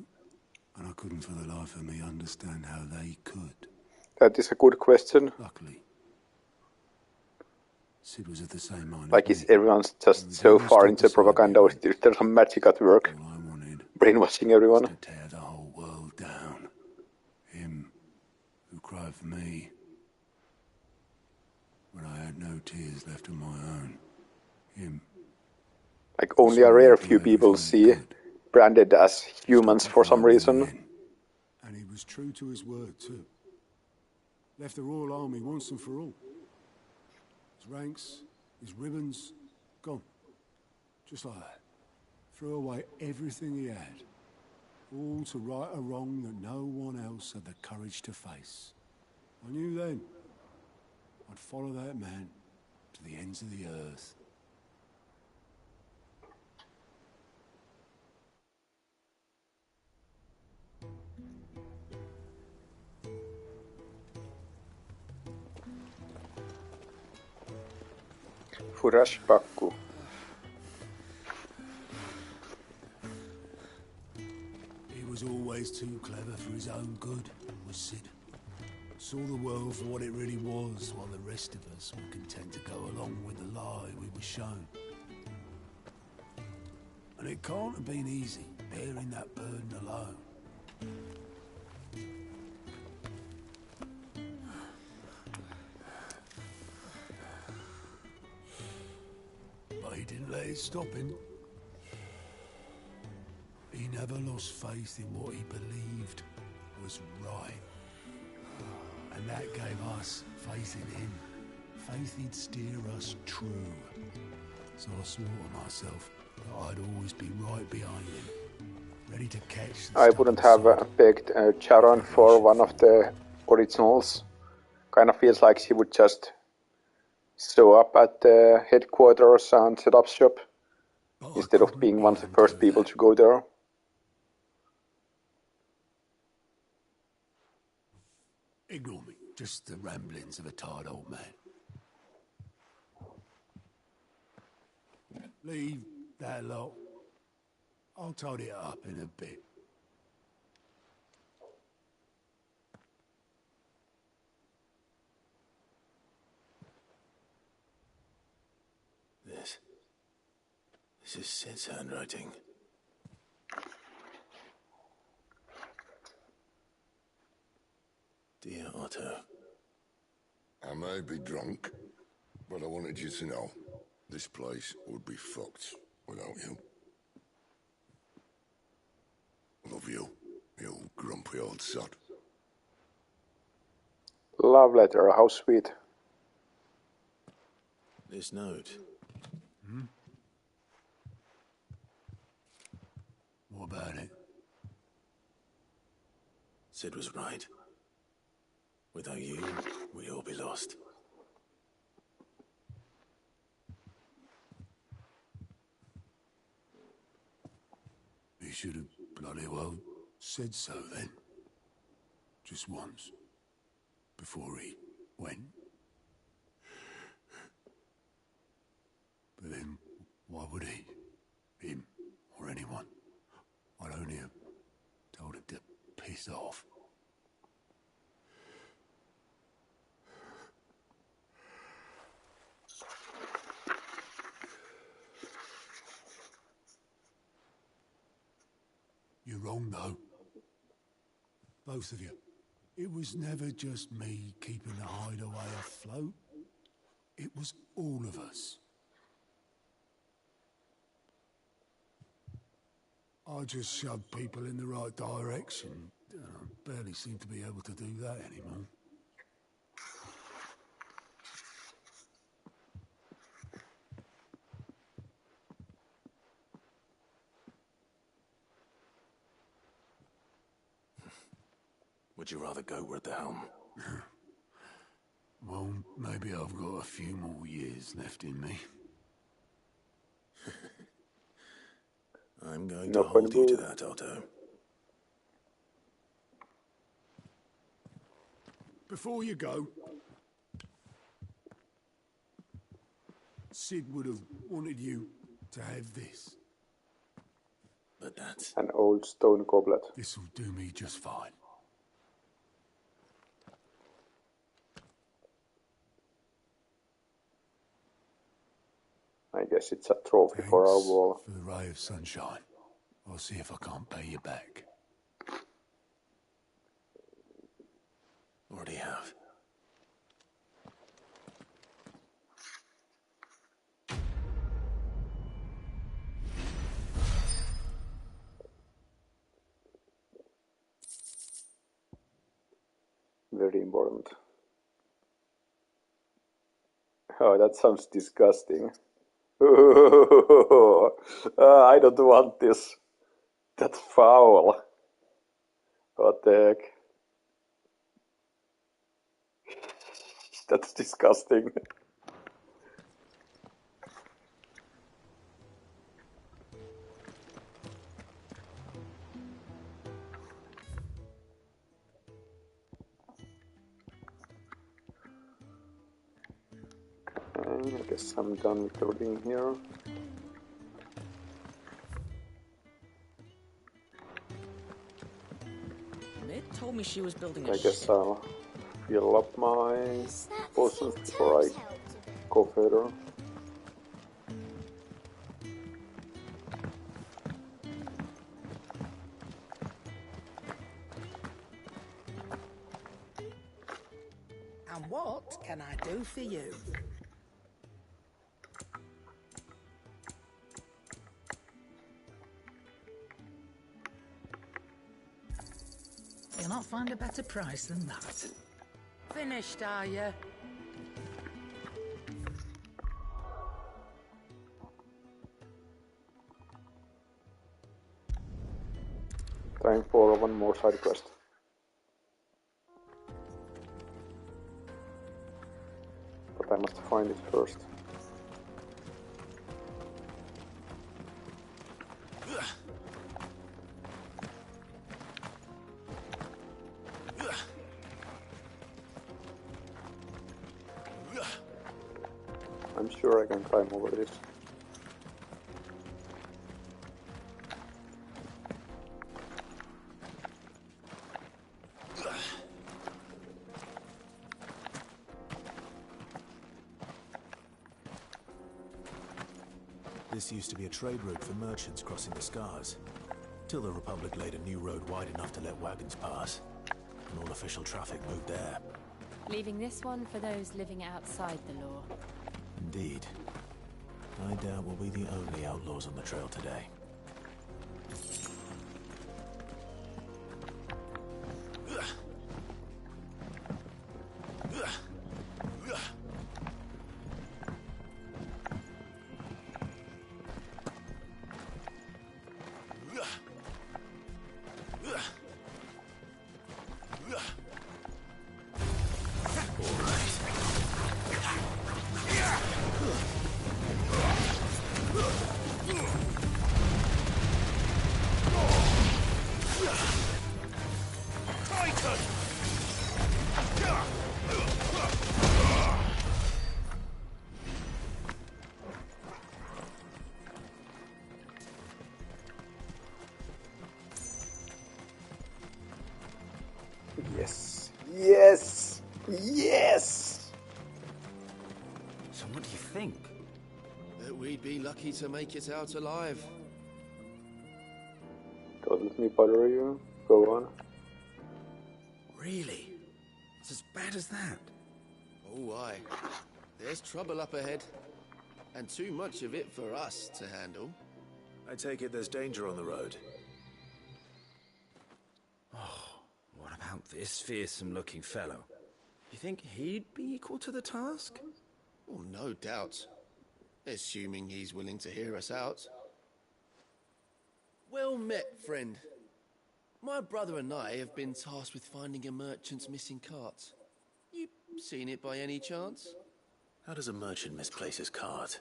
and I couldn't for the life of me understand how they could. That is a good question. Luckily, Sid was of the same mind. Like, is everyone's just so far into propaganda, or is there some magic at work? Brainwashing everyone. To tear the whole world down. Him, who cried for me when I had no tears left of my own. Him. Like, only a rare few people see branded as humans for some reason. And he was true to his word too. Left the Royal Army once and for all. His ranks, his ribbons, gone. Just like that. Threw away everything he had. All to right a wrong that no one else had the courage to face. I knew then I'd follow that man to the ends of the earth. Flashbacku. He was always too clever for his own good, was Sid. Saw the world for what it really was, while the rest of us were content to go along with the lie we were shown. And it can't have been easy, bearing that burden alone. But he didn't let it stop him. He never lost faith in what he believed was right. And that gave us faith in him. Faith he'd steer us true. So I swore to myself that I'd always be right behind him, ready to catch the I wouldn't have begged Charon for one of the originals. Kind of feels like she would just show up at the headquarters and set up shop, instead of being one of the first people to go there. Ignore me. Just the ramblings of a tired old man. Leave that lot. I'll tidy it up in a bit. This is Sid's handwriting. Dear Otto. I may be drunk, but I wanted you to know this place would be fucked without you. Love you, you grumpy old sod. Love letter, how sweet. This note. What about it? Sid was right. Without you, we'd all be lost. He should have bloody well said so then. Just once. Before he went. But then, why would he? Him, or anyone? I'd only have told him to piss off. You're wrong, though. Both of you. It was never just me keeping the hideaway afloat. It was all of us. I just shoved people in the right direction. I barely seem to be able to do that anymore. would you rather go with the helm? Well, maybe I've got a few more years left in me. I'm going No to hold you to point that, Otto. Before you go, Sid would have wanted you to have this. But that's... An old stone goblet. This'll do me just fine. I guess it's a trophy for our Thanks wall. for the ray of sunshine. I'll see if I can't pay you back. Already have. Very important. Oh, that sounds disgusting. I don't want this. That's foul. What the heck? That's disgusting. Okay, I guess I'm done with everything here. Ned told me she was building a I guess ship. I'll fill up my potions before I go further. And what can I do for you? You'll not find a better price than that. Finished, are you? Time for one more side quest. But I must find it first. I'm sure I can climb over this. This used to be a trade route for merchants crossing the Scars, till the Republic laid a new road wide enough to let wagons pass, and all official traffic moved there. Leaving this one for those living outside the law. Indeed. I doubt we'll be the only outlaws on the trail today. Yes! Yes! Yes! So what do you think? That we'd be lucky to make it out alive. Don't let me bother you. Go on. Really? It's as bad as that? Oh, aye. There's trouble up ahead. And too much of it for us to handle. I take it there's danger on the road. What about this fearsome-looking fellow? You think he'd be equal to the task? Oh, no doubt. Assuming he's willing to hear us out. Well met, friend. My brother and I have been tasked with finding a merchant's missing cart. You seen it by any chance? How does a merchant misplace his cart?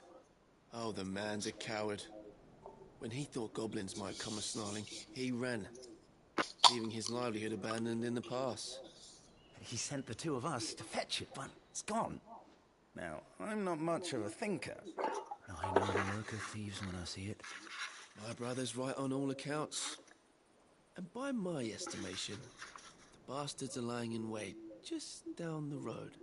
Oh, the man's a coward. When he thought goblins might come a-snarling, he ran, leaving his livelihood abandoned in the pass. He sent the two of us to fetch it, but it's gone. Now, I'm not much of a thinker. I know the work of thieves when I see it. My brother's right on all accounts. And by my estimation, the bastards are lying in wait just down the road.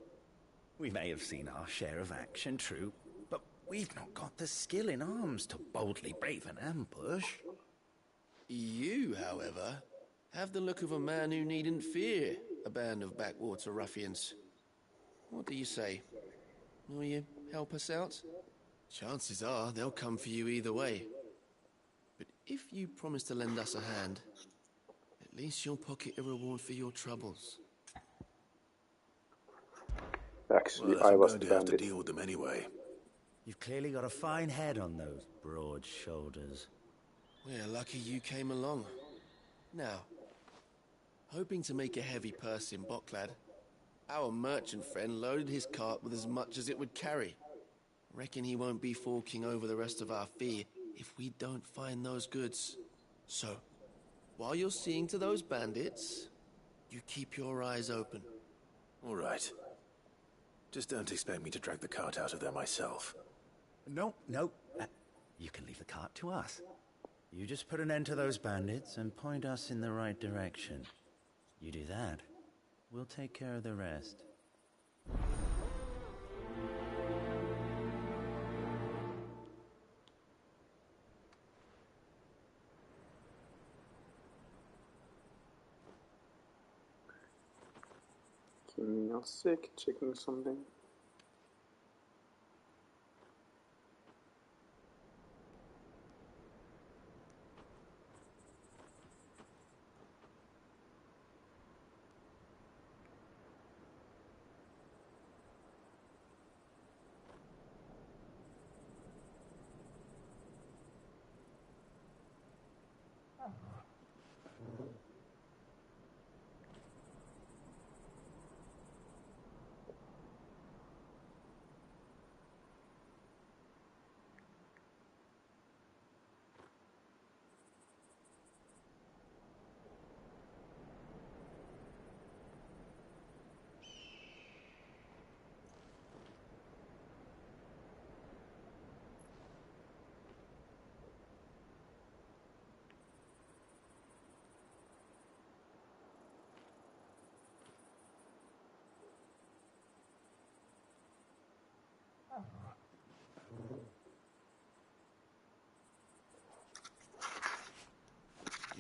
We may have seen our share of action, true, but we've not got the skill in arms to boldly brave an ambush. You, however, have the look of a man who needn't fear a band of backwater ruffians. What do you say? Will you help us out? Chances are they'll come for you either way. But if you promise to lend us a hand, at least you'll pocket a reward for your troubles. Actually, well, I was going the to have to bandit. deal with them anyway. You've clearly got a fine head on those broad shoulders. We're lucky you came along. Now, hoping to make a heavy purse in Bocklad, our merchant friend loaded his cart with as much as it would carry. Reckon he won't be forking over the rest of our fee if we don't find those goods. So, while you're seeing to those bandits, you keep your eyes open. All right. Just don't expect me to drag the cart out of there myself. No. You can leave the cart to us. You just put an end to those bandits and point us in the right direction. You do that, we'll take care of the rest. Give me a sec, checking something.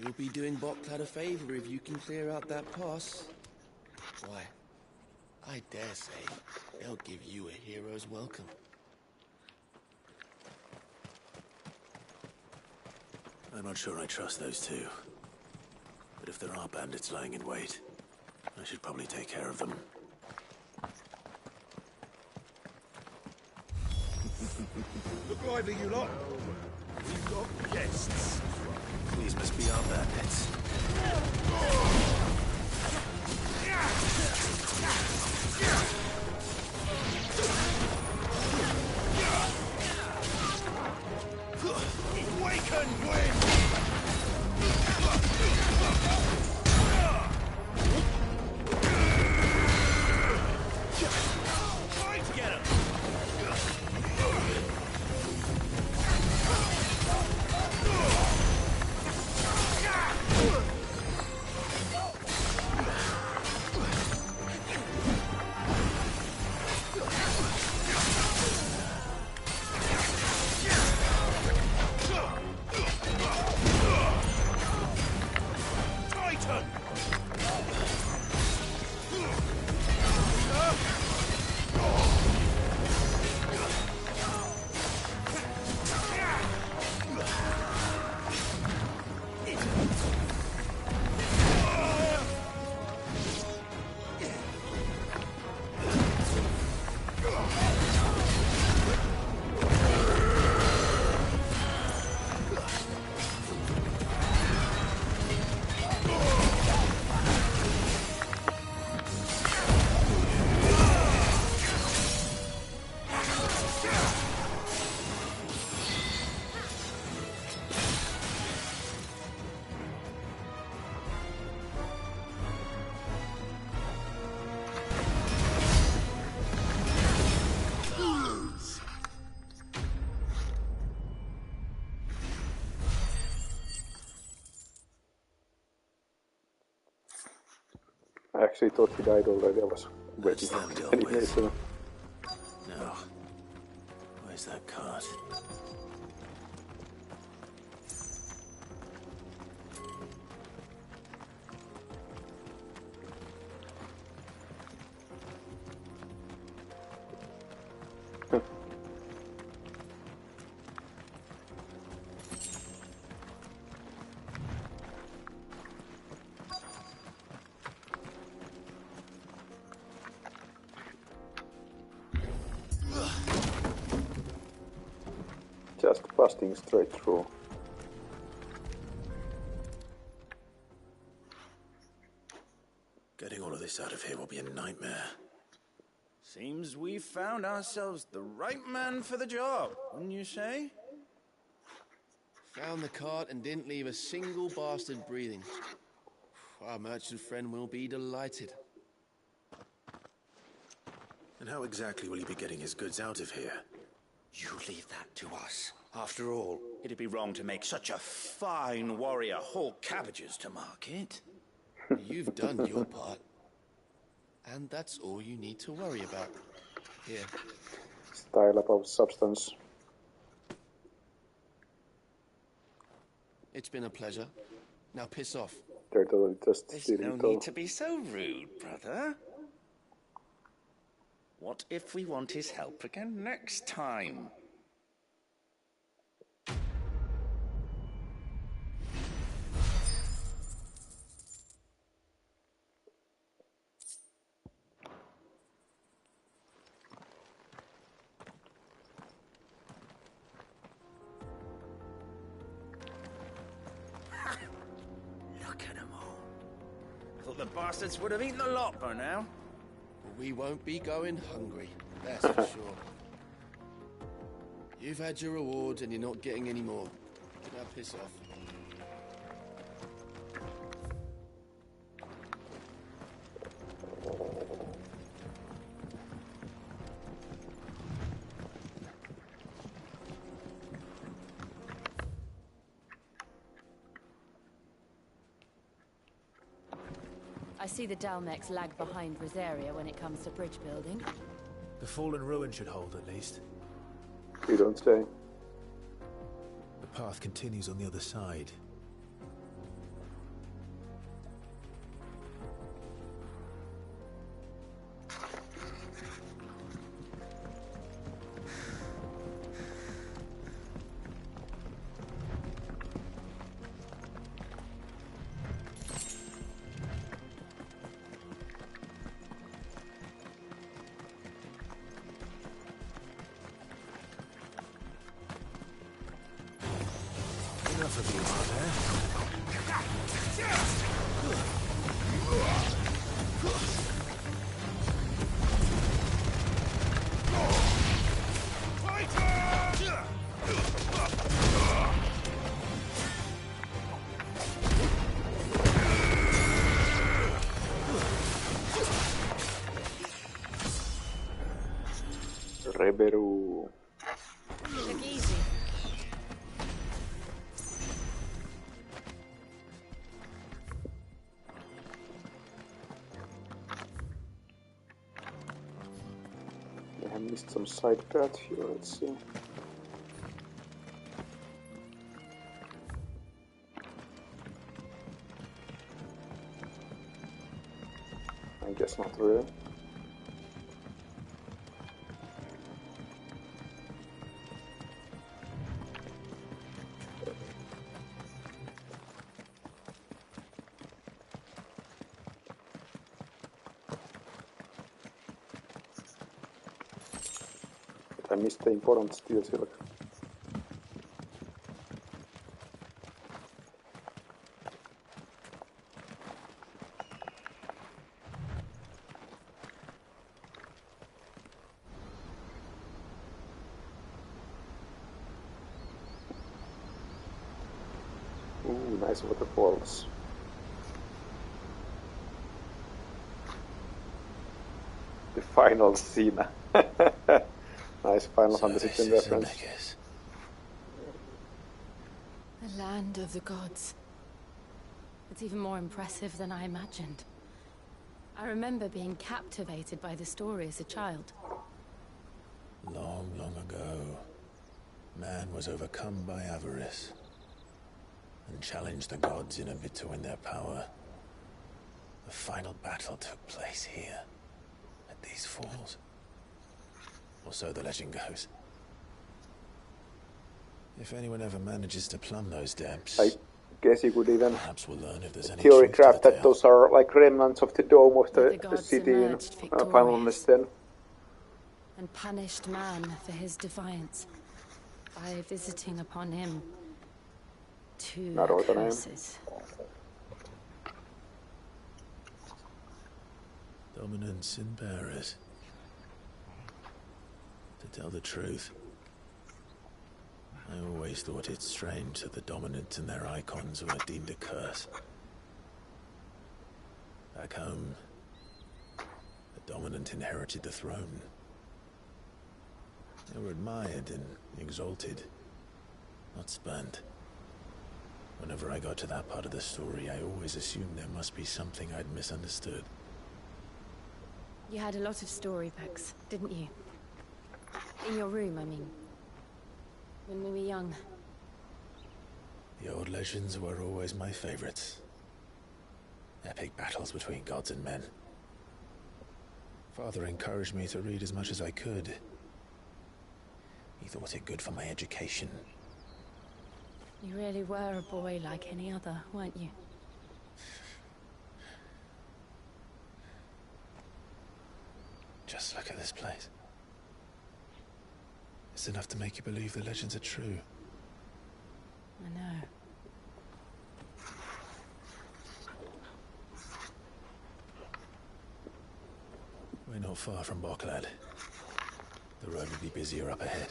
You'll be doing Bocklad a favor if you can clear out that pass. Why, I dare say they'll give you a hero's welcome. I'm not sure I trust those two. But if there are bandits lying in wait, I should probably take care of them. Look lively, you lot. We've got guests. These must be our bandits. Awaken, Gwen! Try to get him! actually thought he died already. I was waiting for that the dealt with? animation. No. Where's that cart? Just busting straight through. Getting all of this out of here will be a nightmare. Seems we've found ourselves the right man for the job, wouldn't you say? Found the cart and didn't leave a single bastard breathing. Our merchant friend will be delighted. And how exactly will he be getting his goods out of here? You leave that to us. After all, it'd be wrong to make such a fine warrior haul cabbages to market. You've done your part. And that's all you need to worry about. Here. Style above substance. It's been a pleasure. Now piss off. They're totally just There's stealing no need to be so rude, brother. What if we want his help again next time? Look at them all. Thought the bastards would have eaten the lot by now. We won't be going hungry, that's for sure. You've had your rewards and you're not getting any more. Now piss off. I see the Dalmex lag behind Rosaria when it comes to bridge building. The fallen ruin should hold, at least. You don't say. The path continues on the other side. Enough of you out Reberu. Look easy. I have missed some side paths here, let's see. I guess not really. I missed the important steel silk. Ooh, nice waterfalls. The final scene. Nice Final Fantasy X reference. The land of the gods. It's even more impressive than I imagined. I remember being captivated by the story as a child. Long, long ago, man was overcome by avarice and challenged the gods in a bid to win their power. The final battle took place here, at these falls. Or so the legend goes. If anyone ever manages to plumb those depths, I guess you could even perhaps we'll learn if there's any theory truth to craft the that tale. those are like remnants of the dome of the gods city in emerged Final victorious. Fantasy X. And punished man for his defiance by visiting upon him two curses. Dominance in bearers. To tell the truth, I always thought it strange that the dominant and their icons were deemed a curse. Back home, the dominant inherited the throne. They were admired and exalted, not spurned. Whenever I got to that part of the story, I always assumed there must be something I'd misunderstood. You had a lot of storybooks, didn't you? In your room, I mean. When we were young. The old legends were always my favorites. Epic battles between gods and men. Father encouraged me to read as much as I could. He thought it good for my education. You really were a boy like any other, weren't you? Just look at this place. It's enough to make you believe the legends are true. I know. We're not far from Boklad. The road will be busier up ahead.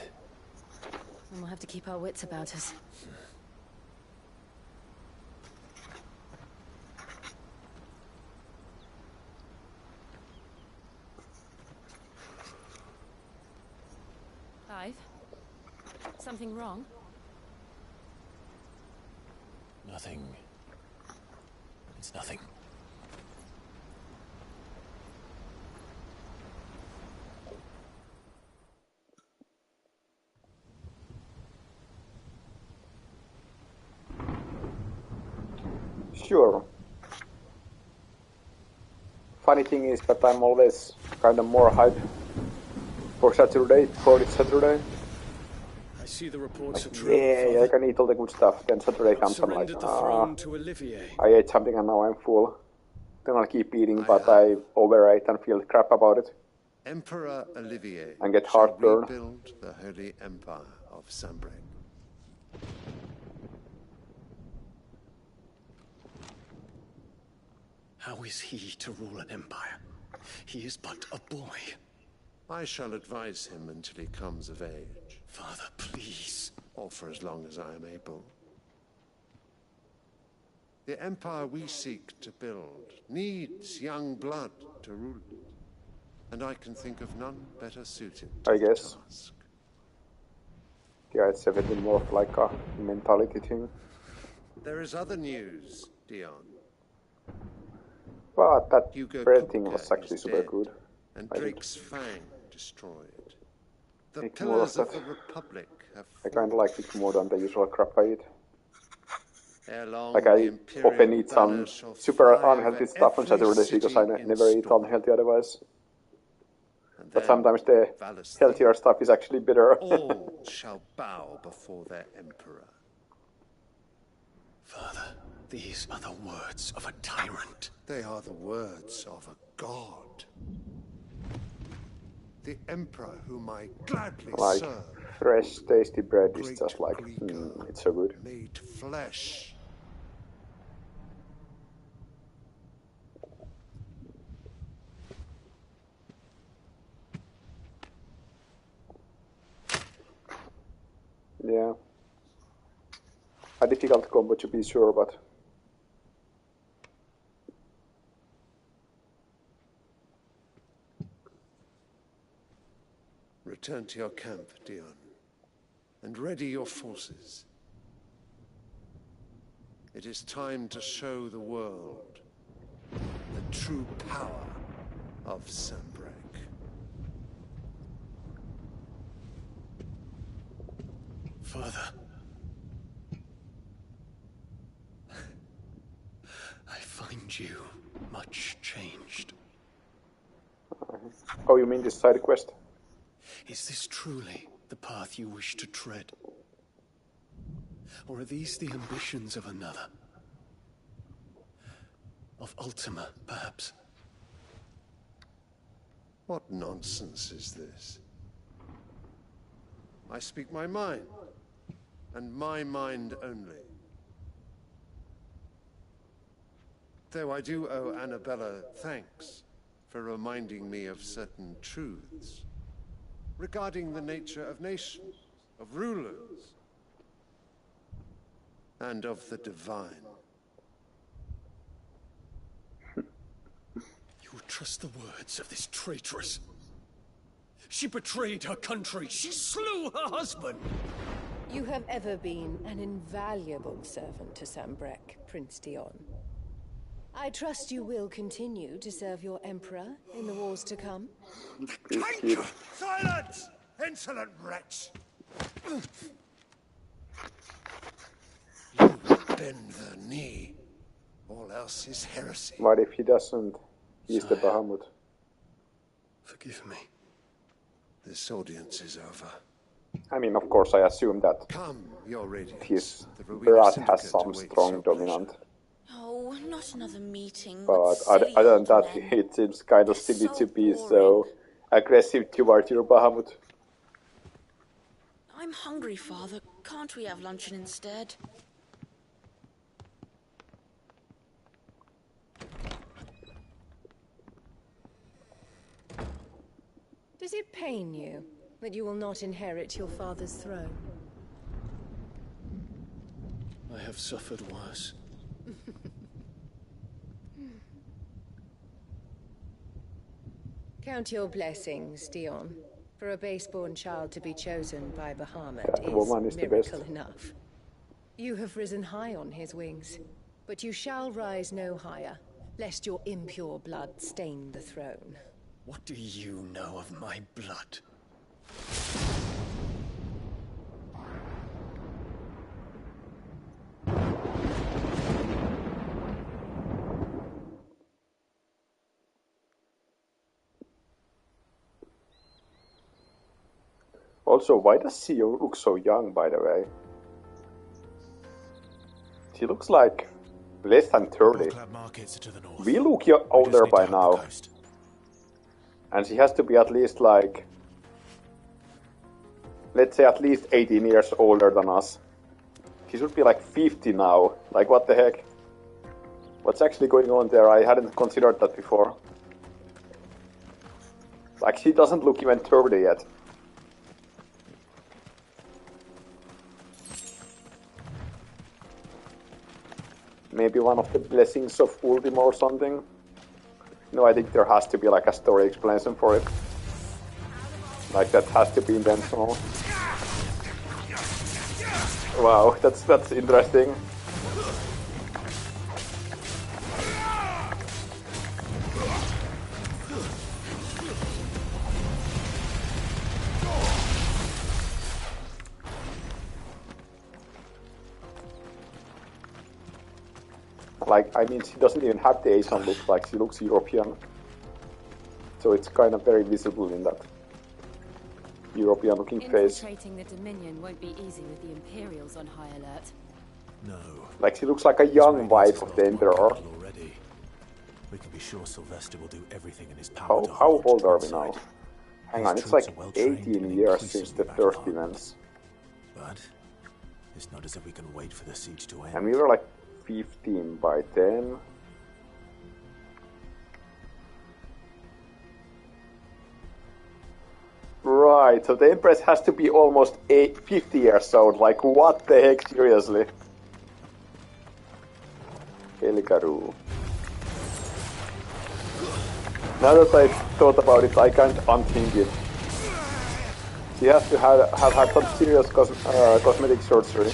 And we'll have to keep our wits about us. Clive? Something wrong? Nothing. It's nothing. Sure. Funny thing is that I'm always kind of more hyped for Saturday before it's Saturday. I see the reports Like, are true. yeah, I can eat all the good stuff. Then Saturday comes, I'm like, Surrendered the throne to Olivier. I ate something and now I'm full. Then I'll keep eating, but I overate and feel crap about it. Emperor Olivier And get shall heartburn. rebuild the Holy Empire of Sanbreque. How is he to rule an empire? He is but a boy. I shall advise him until he comes of age. Father, please. Or for as long as I am able. The empire we seek to build needs young blood to rule it. And I can think of none better suited to I the guess. task. Yeah, it's a bit more of like a mentality thing. There is other news, Dion. But that Hugo bread thing Kupka was actually is super dead, good. And I did Drake's Fang destroyed. The make more of pillars of that. the Republic have I kind of like it more than the usual crap I eat. ere long Like the I Imperial often eat some banner shall super fly unhealthy over stuff on every Saturdays because I city in never eat storm. unhealthy otherwise. And But then sometimes the Valus healthier stuff is actually better. all shall bow before their emperor. Father, these are the words of a tyrant. They are the words of a god. The emperor whom I gladly Like serve, fresh, tasty bread is Great just like, Greeker, it's so good. made flesh. Yeah. A difficult combo to be sure, but Return to your camp, Dion, and ready your forces. It is time to show the world the true power of Sanbreque. Father. I find you much changed. Oh, you mean this side quest? Is this truly the path you wish to tread? Or are these the ambitions of another? Of Ultima, perhaps? What nonsense is this? I speak my mind, and my mind only. Though I do owe Annabella thanks for reminding me of certain truths regarding the nature of nations, of rulers, and of the divine. You trust the words of this traitress? She betrayed her country. She slew her husband. You have ever been an invaluable servant to Sanbreque, Prince Dion. I trust you will continue to serve your Emperor in the wars to come. Silence! Insolent wretch! You bend the knee. All else is heresy. What if he doesn't? He's the Bahamut. Forgive me. This audience is over. I mean, of course, I assume that Come, your radiance. his brat has some strong dominant. Oh, not another meeting. But other than that, it seems kind of silly to be so aggressive towards your Bahamut. I'm hungry, Father. Can't we have luncheon instead? Does it pain you that you will not inherit your father's throne? I have suffered worse. Count your blessings, Dion. For a base-born child to be chosen by Bahamut is miracle enough. You have risen high on his wings, but you shall rise no higher, lest your impure blood stain the throne. What do you know of my blood? Also, why does she look so young, by the way? She looks like less than 30. We look older by now. And she has to be at least like, let's say at least 18 years older than us. She should be like 50 now. Like, what the heck? What's actually going on there? I hadn't considered that before. Like, she doesn't look even 30 yet. Maybe one of the blessings of Ultima or something. No, I think there has to be like a story explanation for it. Like, that has to be intentional. Wow, that's interesting. Like, I mean, she doesn't even have the Asian look, like, she looks European. So it's kind of very visible in that European-looking face. Infiltrating the Dominion won't be easy with the Imperials on high alert. No. Like, she looks like a young wife of the Emperor. Already. We can be sure Sylvester will do everything in his power. How old are we now? Hang on, it's like 18 years since the first events. But it's not as if we can wait for the siege to end. And we were like 15 by then. Right, so the Empress has to be almost 50 years old. Like, what the heck, seriously? Elgaru. Now that I've thought about it, I can't unthink it. She has to have had some serious cosmetic surgery.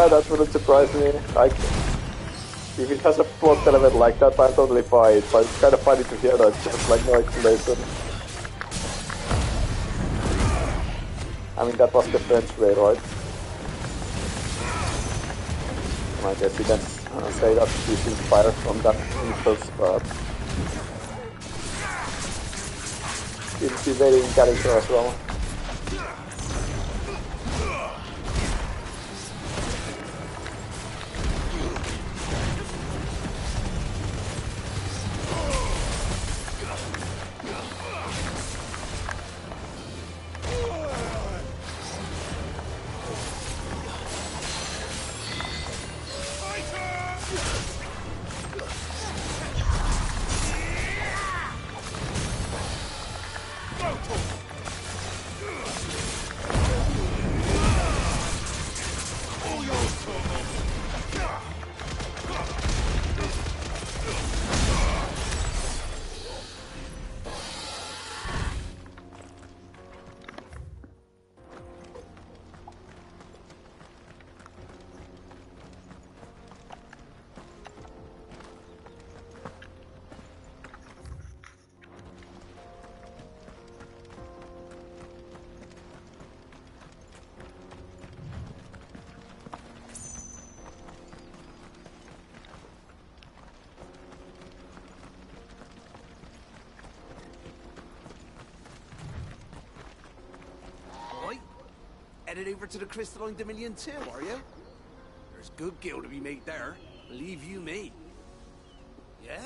Yeah, that wouldn't surprise me. Like, if it has a plot element like that, I'm totally fine. But it's kind of funny to hear that, just like no explanation. I mean, that was the French way, right? I guess you can say that he's inspired from that ethos, but seems to be very in character as well. Headed over to the Crystalline Dominion too, are you? There's good gil to be made there, believe you me. Yeah.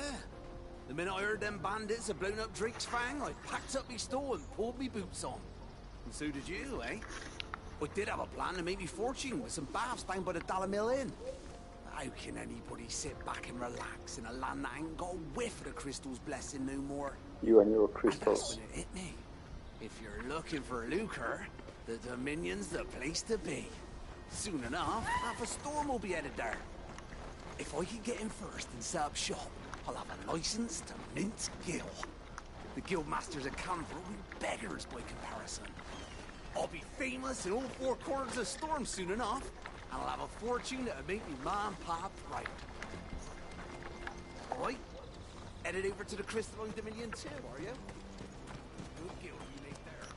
The minute I heard them bandits had blown up Drake's Fang, I packed up me stole and pulled me boots on. And so did you, eh? I did have a plan to make me fortune with some baths down by the Dalamil Inn. How can anybody sit back and relax in a land that ain't got a whiff of the crystal's blessing no more? You and your And crystals. that's when it hit me. If you're looking for lucre, the Dominion's the place to be. Soon enough, half a storm will be headed there. If I can get in first and set up shop, I'll have a license to mint gil. The guildmasters at Canberra will be beggars by comparison. I'll be famous in all four corners of Storm soon enough, and I'll have a fortune that'll make me ma and pa proud. Alright? Headed over to the Crystalline Dominion too, are you? Good gil you make there.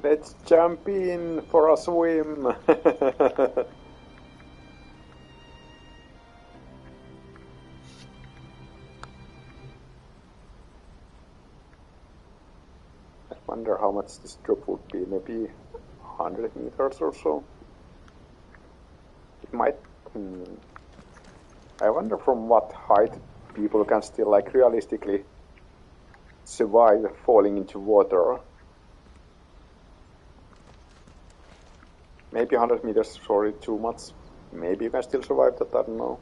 Let's jump in for a swim. I wonder how much this drop would be, maybe 100 meters or so. It might... I wonder from what height people can still, like, realistically survive falling into water. Maybe 100 meters is already too much. Maybe you can still survive that, I don't know.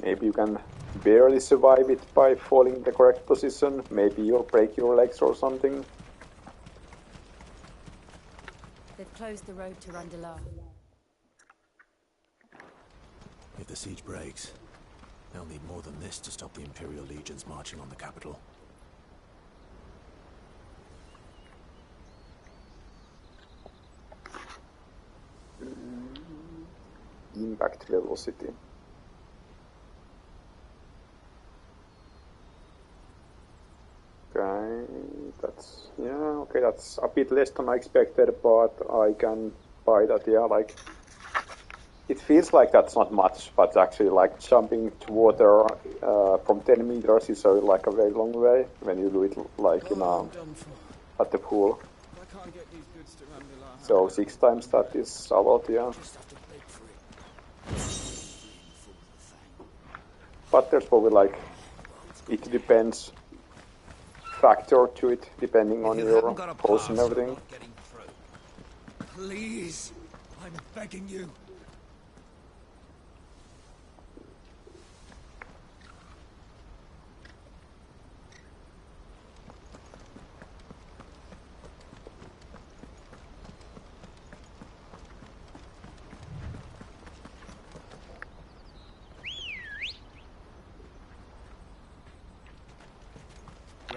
Maybe you can barely survive it by falling in the correct position. Maybe you'll break your legs or something. They've closed the road to Randalar. If the siege breaks, they'll need more than this to stop the Imperial legions marching on the capital. Impact velocity. Okay, that's a bit less than I expected, but I can buy that, yeah, like, it feels like that's not much, but actually, like, jumping to water from 10 meters is like a very long way when you do it, like, in at the pool. So 6 times that is a lot, yeah. But there's probably, like, it depends factor to it, depending on your post and everything. Please, I'm begging you.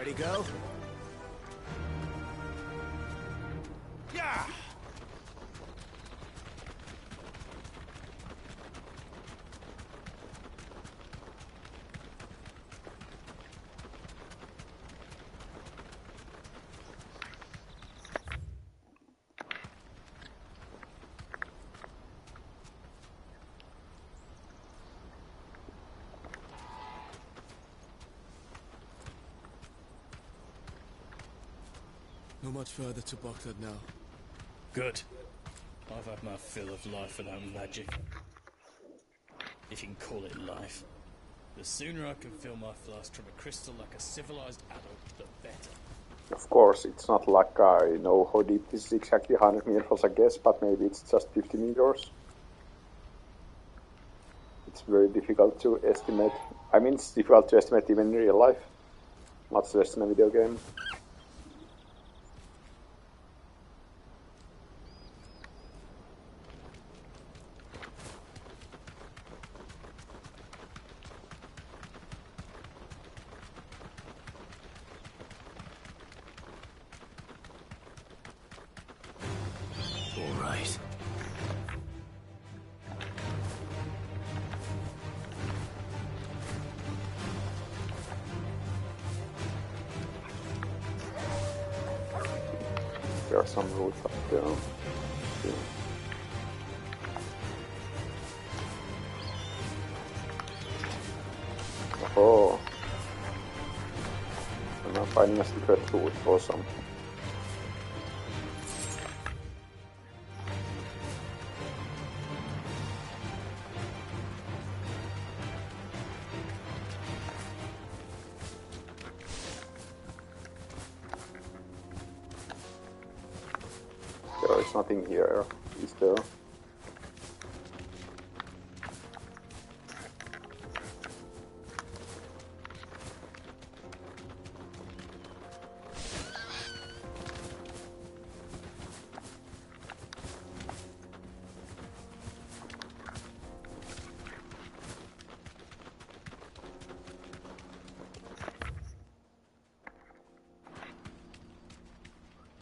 Ready, go? Yeah! Not much further to Baghdad now. Good. I've had my fill of life without magic. If you can call it life. The sooner I can fill my flask from a crystal like a civilized adult, the better. Of course, it's not like I know how deep this is exactly 100 meters, I guess, but maybe it's just 50 meters. It's very difficult to estimate. I mean, it's difficult to estimate even in real life, much less in a video game. All right. There are some roads up there. Yeah. Oh. I'm not finding a secret route. Awesome. There is nothing here, is there?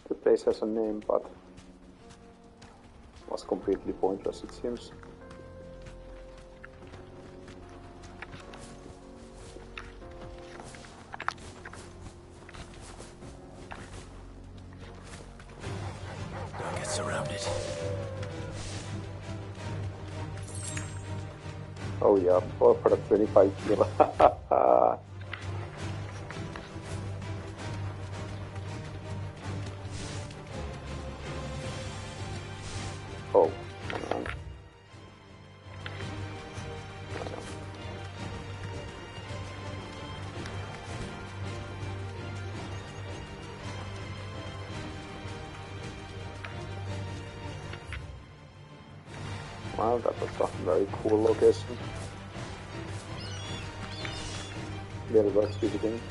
The place has a name, but was completely pointless, it seems. Don't get surrounded. Oh yeah, all for the 25 kill. Oh, hang on. Wow, that was a very cool location. Very worth visiting.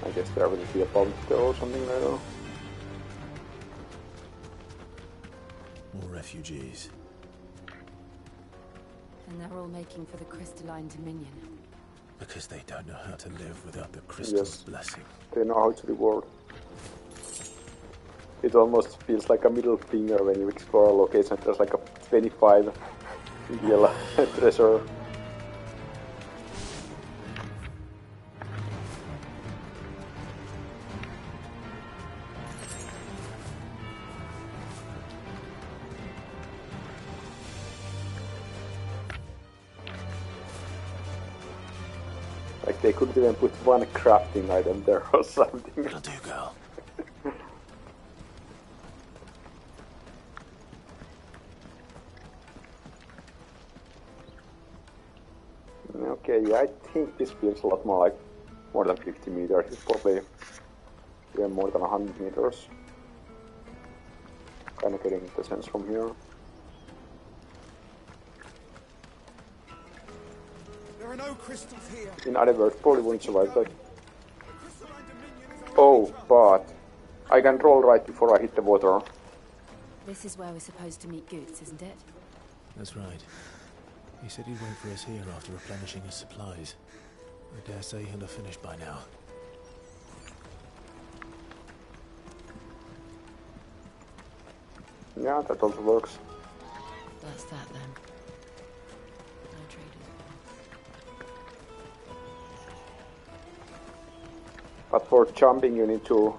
I guess there will be a bomb there or something later. More refugees. And they're all making for the crystalline dominion. Because they don't know how to live without the crystal's blessing. They know how to reward. It almost feels like a middle finger when you explore a location. There's like a 25 yellow treasure. Like they couldn't even put one crafting item there or something. That'll do, girl. Okay, yeah, I think this feels a lot more like more than 50 meters. It's probably even more than 100 meters. Kind of getting the sense from here. There are no crystals here. In other words, probably wouldn't survive that. Oh, but I can roll right before I hit the water. This is where we're supposed to meet Goots, isn't it? That's right. He said he'd wait for us here after replenishing his supplies. I dare say he'll have finished by now. Yeah, that also works. That's that then. No traders. But for jumping you need to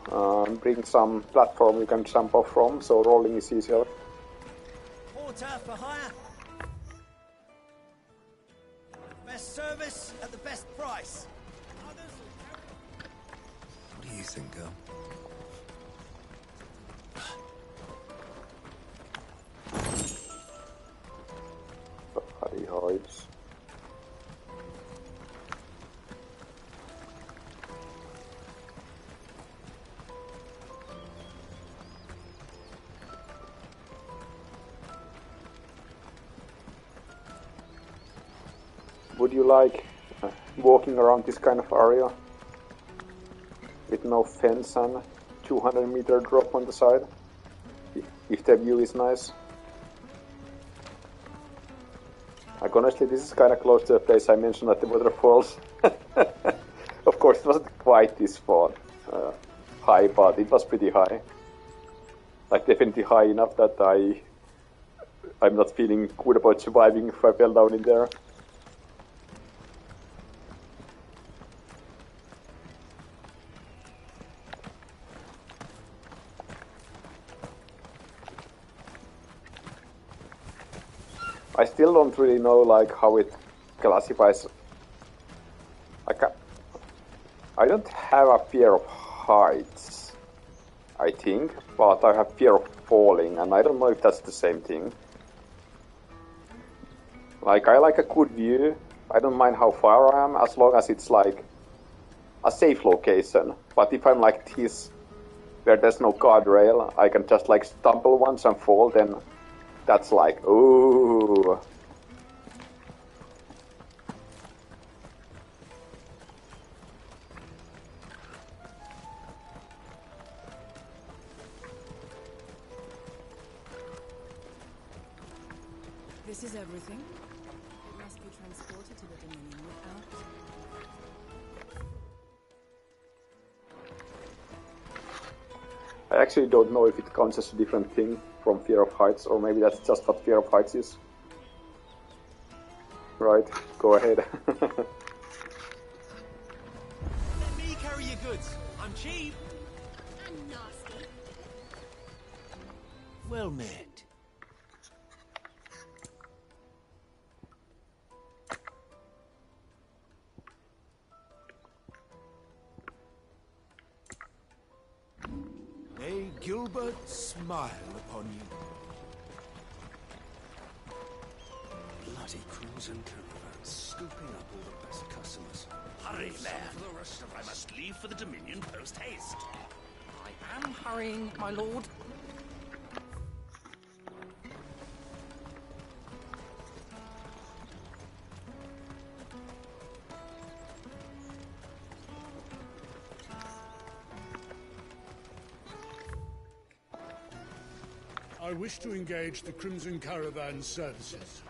bring some platform you can jump off from, so rolling is easier. Porter for hire. Best service at the best price. What do you think, girl? Bloody hides. Would you like walking around this kind of area with no fence and 200-meter drop on the side, if the view is nice? Like honestly, this is kind of close to the place I mentioned at the waterfalls. Of course, it wasn't quite this far high, but it was pretty high. Like definitely high enough that I'm not feeling good about surviving if I fell down in there. I still don't really know like how it classifies. I don't have a fear of heights, I think, but I have fear of falling, and I don't know if that's the same thing. Like I like a good view. I don't mind how far I am as long as it's like a safe location. But if I'm like this, where there's no guardrail, I can just like stumble once and fall, then that's like, ooh. This is everything. It must be transported to the Dominion without... I actually don't know if it counts as a different thing from fear of heights, or maybe that's just what fear of heights is. Right, go ahead. Let me carry your goods. I'm cheap. And nasty. Well met. May Gilbert smile upon you. Bloody crimson caravan, scooping up all the best customers. Hurry, lad. For the rest of I must leave for the Dominion post haste. I am hurrying, my lord. I wish to engage the Crimson Caravan services.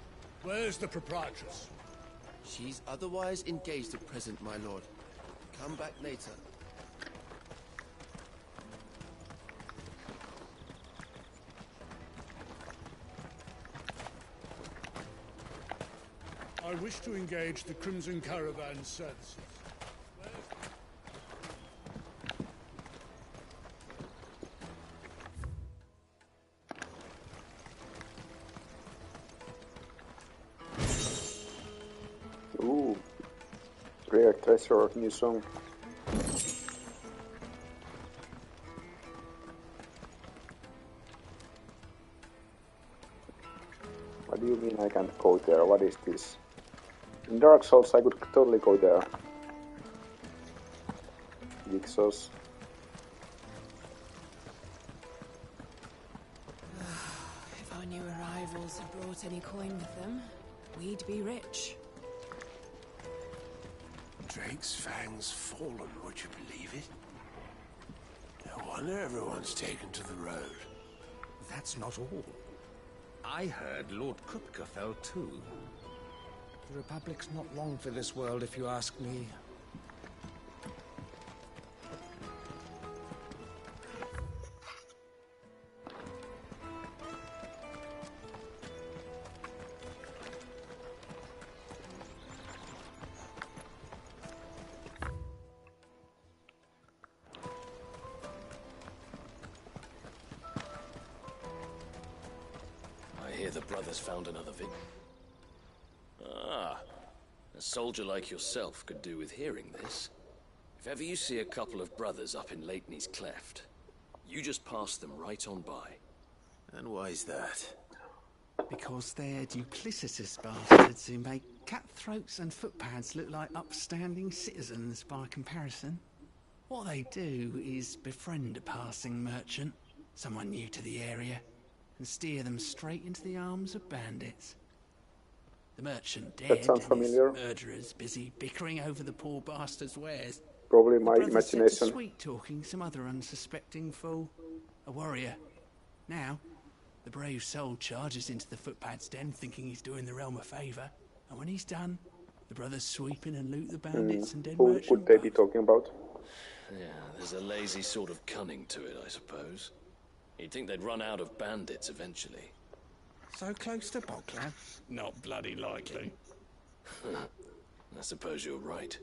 Where's the proprietress? She's otherwise engaged at present, my lord. Come back later. I wish to engage the Crimson Caravan services. Ooh, rare treasure, new song. What do you mean I can't go there? What is this? In Dark Souls I could totally go there. Jigsaws. If our new arrivals had brought any coin with them, we'd be rich. Drake's Fang's fallen, would you believe it? No wonder everyone's taken to the road. That's not all. I heard Lord Kupka fell too. The Republic's not long for this world, if you ask me. I hear the brothers found another victim. Ah, a soldier like yourself could do with hearing this. If ever you see a couple of brothers up in Leitney's Cleft, you just pass them right on by. And why is that? Because they're duplicitous bastards who make cutthroats and footpads look like upstanding citizens by comparison. What they do is befriend a passing merchant, someone new to the area, and steer them straight into the arms of bandits. The merchant dead, That sounds familiar. And his murderers busy bickering over the poor bastard's wares. Probably my the brothers set to imagination. sweet-talking some other unsuspecting fool, a warrior. Now, the brave soul charges into the footpad's den thinking he's doing the realm a favour, and when he's done, the brothers sweep in and loot the bandits and dead Who merchant. would they be talking about? Yeah, there's a lazy sort of cunning to it, I suppose. You'd think they'd run out of bandits eventually. So close to Bogland? Not bloody likely. I suppose you're right.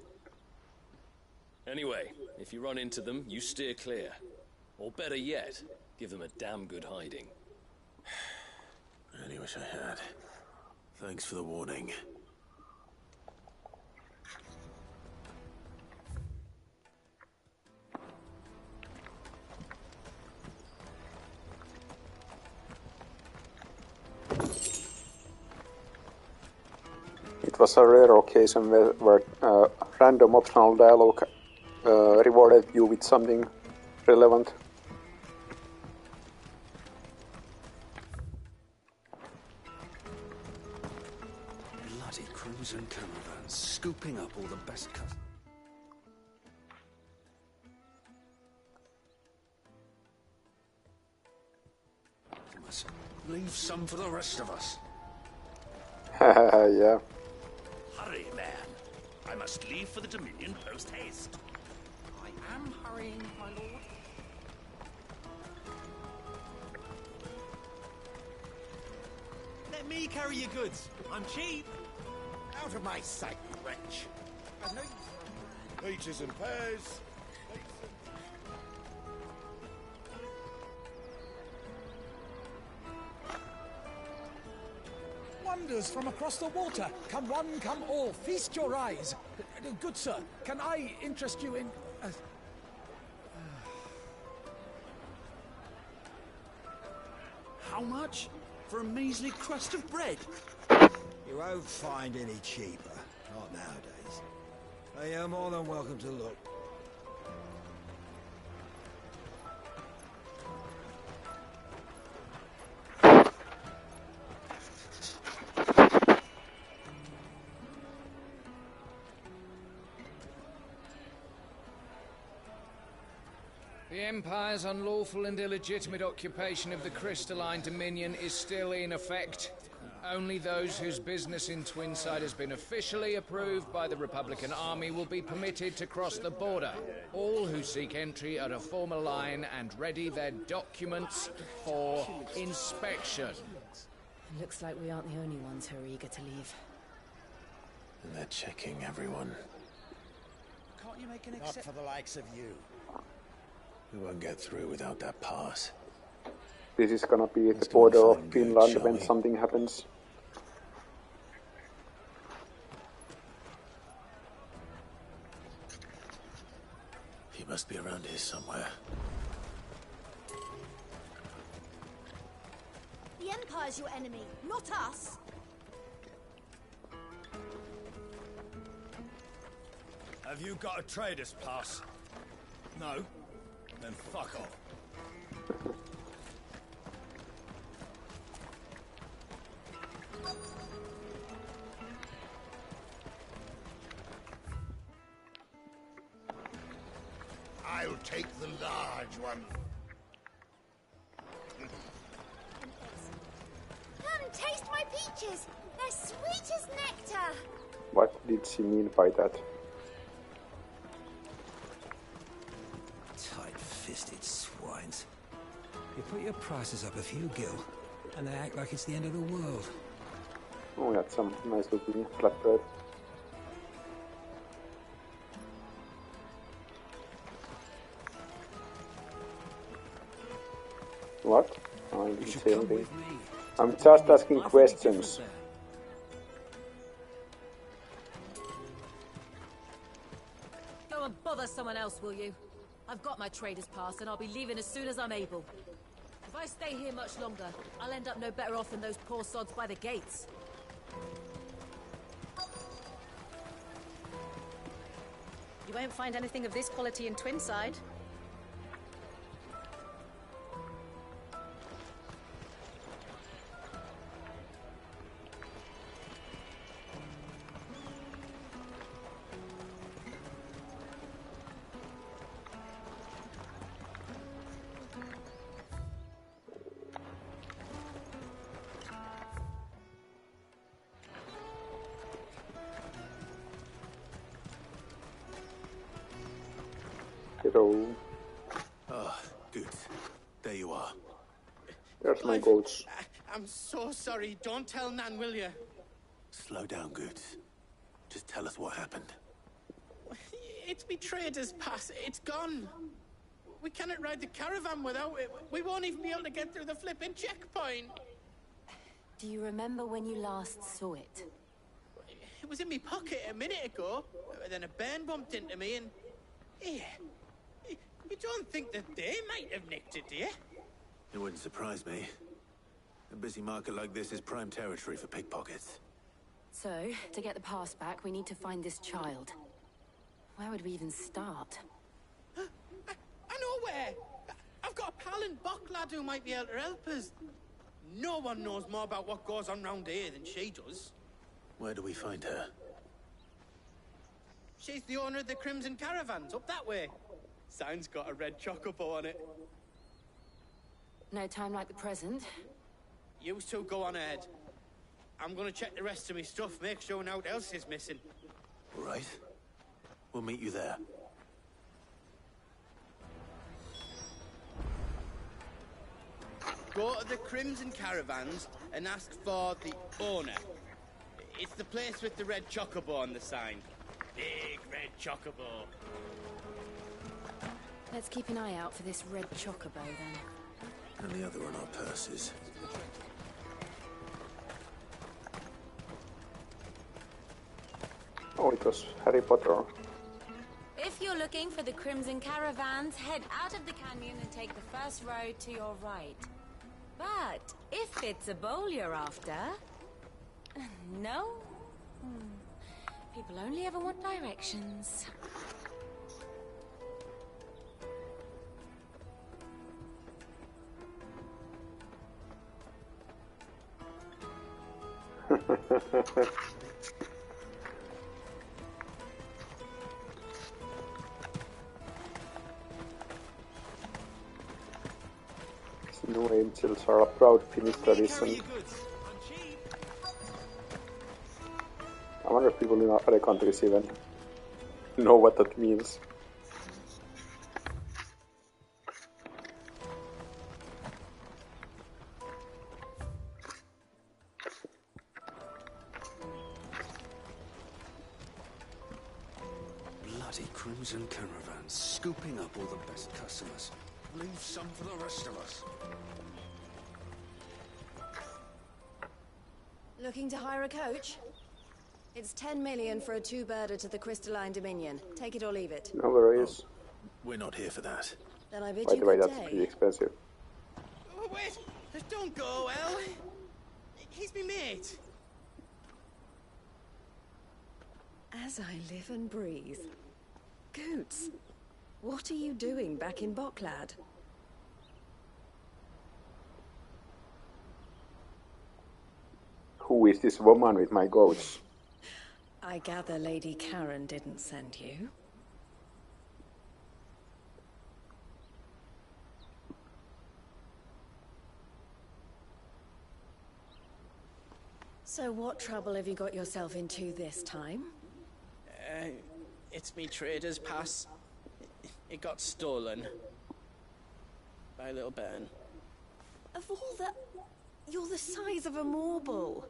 Anyway, if you run into them, you steer clear. Or better yet, give them a damn good hiding. I really wish I had. Thanks for the warning. It was a rare occasion where random optional dialogue rewarded you with something relevant. Bloody cruising caravans, scooping up all the best customers. Leave some for the rest of us. Yeah. Hurry, man. I must leave for the Dominion post-haste. I am hurrying, my lord. Let me carry your goods. I'm cheap. Out of my sight, wretch. I know you. Peaches and pears. Wonders from across the water. Come one, come all. Feast your eyes. Good sir, can I interest you in... How much? For a measly crust of bread? You won't find any cheaper. Not nowadays. But you're more than welcome to look. The Empire's unlawful and illegitimate occupation of the Crystalline Dominion is still in effect. Only those whose business in Twinside has been officially approved by the Republican Army will be permitted to cross the border. All who seek entry are to form a line and ready their documents for inspection. Looks like we aren't the only ones who are eager to leave. And they're checking everyone. Can't you make an Not for the likes of you. We won't get through without that pass. This is gonna be the border of Finland when something happens. He must be around here somewhere. The Empire's your enemy, not us. Have you got a trader's pass? No? Then fuck off. I'll take the large one. Come taste my peaches! They're sweet as nectar! What did she mean by that? Tight-fisted swines. You put your prices up a few gil, and they act like it's the end of the world. Oh, we had some nice looking flatbread. What? I didn't say anything. I'm just asking questions. Go and bother someone else, will you? I've got my trader's pass and I'll be leaving as soon as I'm able. If I stay here much longer, I'll end up no better off than those poor sods by the gates. You won't find anything of this quality in Twinside. Hello. Ah, good. There you are. There's my goats. I'm so sorry. Don't tell Nan, will you? Slow down, Goods. Just tell us what happened. It's me trader's pass. It's gone. We cannot ride the caravan without it. We won't even be able to get through the flipping checkpoint. Do you remember when you last saw it? It was in my pocket a minute ago. Then a bairn bumped into me and... Yeah. You don't think that they might have nicked it, do you? It wouldn't surprise me. A busy market like this is prime territory for pickpockets. So, to get the pass back, we need to find this child. Where would we even start? I know where! I've got a pal in Bocklad who might be able to help us. No one knows more about what goes on round here than she does. Where do we find her? She's the owner of the Crimson Caravans, up that way. Sign's got a red chocobo on it. No time like the present. You two go on ahead. I'm gonna check the rest of my stuff, make sure nothing else is missing. All right. We'll meet you there. Go to the Crimson Caravans and ask for the owner. It's the place with the red chocobo on the sign. Big red chocobo. Let's keep an eye out for this red chocobo, then. And the other on our purses. Oh, it was Harry Potter. If you're looking for the Crimson Caravans, head out of the canyon and take the first road to your right. But if it's a bowl you're after... No? People only ever want directions. Snow angels are a proud Finnish tradition. I wonder if people in other countries even know what that means. Bloody Crimson Caravans, scooping up all the best customers. Leave some for the rest of us. Looking to hire a coach? It's 10 million for a two-birder to the Crystalline Dominion. Take it or leave it. No worries. We're not here for that. Then I bid By you the way, good that's day. pretty expensive. Oh, wait! Don't go, El! He's me mate. As I live and breathe. Goots, what are you doing back in Bocklad? Who is this woman with my goats? I gather Lady Karen didn't send you. So what trouble have you got yourself into this time? It's me trader's pass. It got stolen. By a little bairn. Of all the... You're the size of a marble.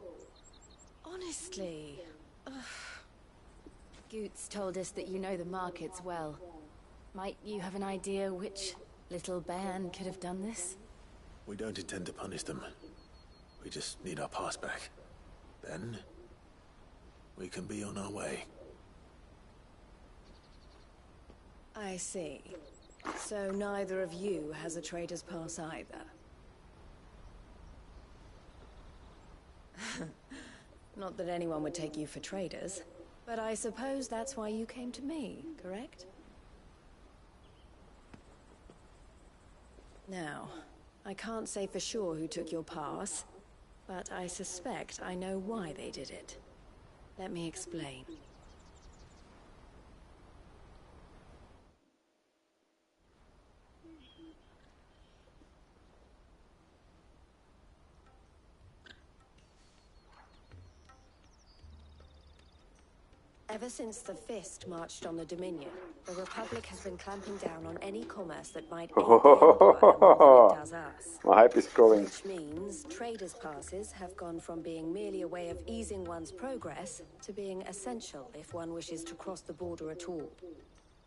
Honestly. Ugh. Goots told us that you know the markets well. Might you have an idea which little bairn could have done this? We don't intend to punish them. We just need our pass back. Then, we can be on our way. I see. So neither of you has a trader's pass either. Not that anyone would take you for traders, but I suppose that's why you came to me, correct? Now, I can't say for sure who took your pass, but I suspect I know why they did it. Let me explain. Ever since the Fist marched on the Dominion, the Republic has been clamping down on any commerce that might aid the Empire more than it does us. My hype is growing. Which means traders' passes have gone from being merely a way of easing one's progress to being essential if one wishes to cross the border at all.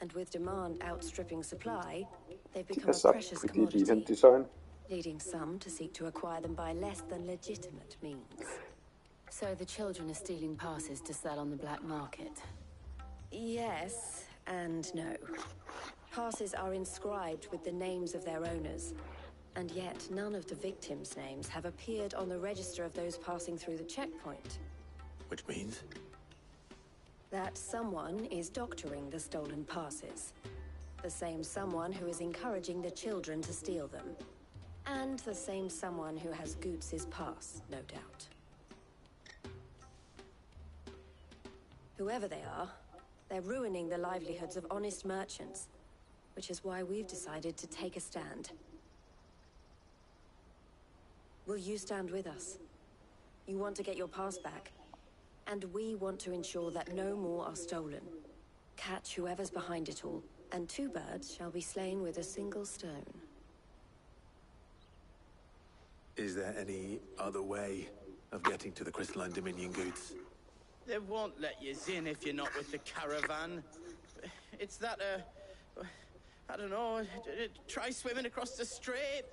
And with demand outstripping supply, they've become That's a a precious pretty commodity, decent design. leading some to seek to acquire them by less than legitimate means. So the children are stealing passes to sell on the black market? Yes and no. Passes are inscribed with the names of their owners, and yet none of the victims' names have appeared on the register of those passing through the checkpoint. Which means? That someone is doctoring the stolen passes. The same someone who is encouraging the children to steal them. And the same someone who has Goots' pass, no doubt. Whoever they are, they're ruining the livelihoods of honest merchants, which is why we've decided to take a stand. Will you stand with us? You want to get your pass back, and we want to ensure that no more are stolen. Catch whoever's behind it all, and 2 birds shall be slain with a single stone. Is there any other way of getting to the Crystalline Dominion, Goots? They won't let you in if you're not with the caravan. It's that, I don't know, try swimming across the strait.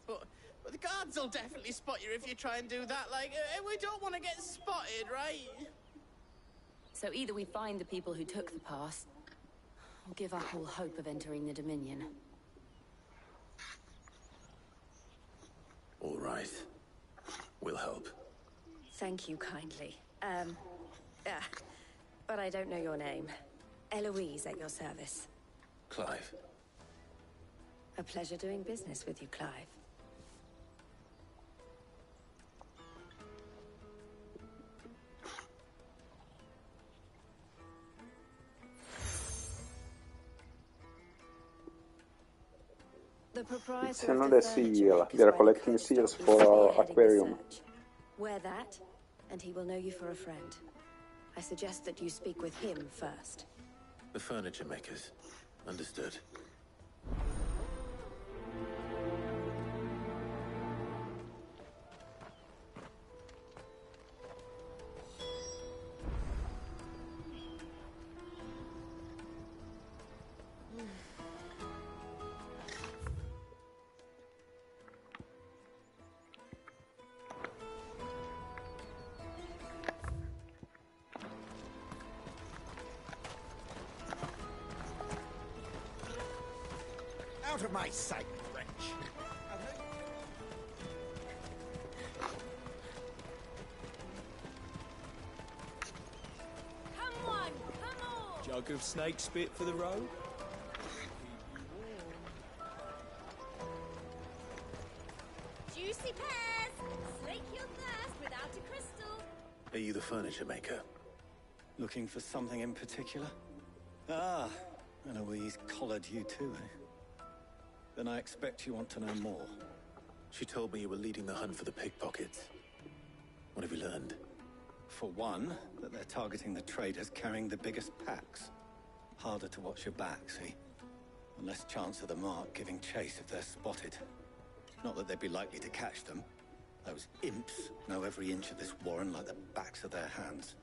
But the guards will definitely spot you if you try and do that. Like, we don't want to get spotted, right? So either we find the people who took the pass, or give up all hope of entering the Dominion. All right. We'll help. Thank you kindly. But I don't know your name. Eloise at your service. Clive. A pleasure doing business with you, Clive. The proprietor It's of another the furniture seal. rack is We are where the collecting coat seals stock for is our spearheading the aquarium. search. Wear that, and he will know you for a friend. I suggest that you speak with him first. The furniture makers. Understood. Out of my sight, wretch! Come on, come on! Jug of snake spit for the road? Juicy pears! Slake your thirst without a crystal. Are you the furniture maker? Looking for something in particular? Ah, Eloise collared you too, eh? Then I expect you want to know more. She told me you were leading the hunt for the pickpockets. What have you learned? For one, that they're targeting the traders carrying the biggest packs. Harder to watch your back, see? And less chance of the mark giving chase if they're spotted. Not that they'd be likely to catch them. Those imps know every inch of this warren like the backs of their hands.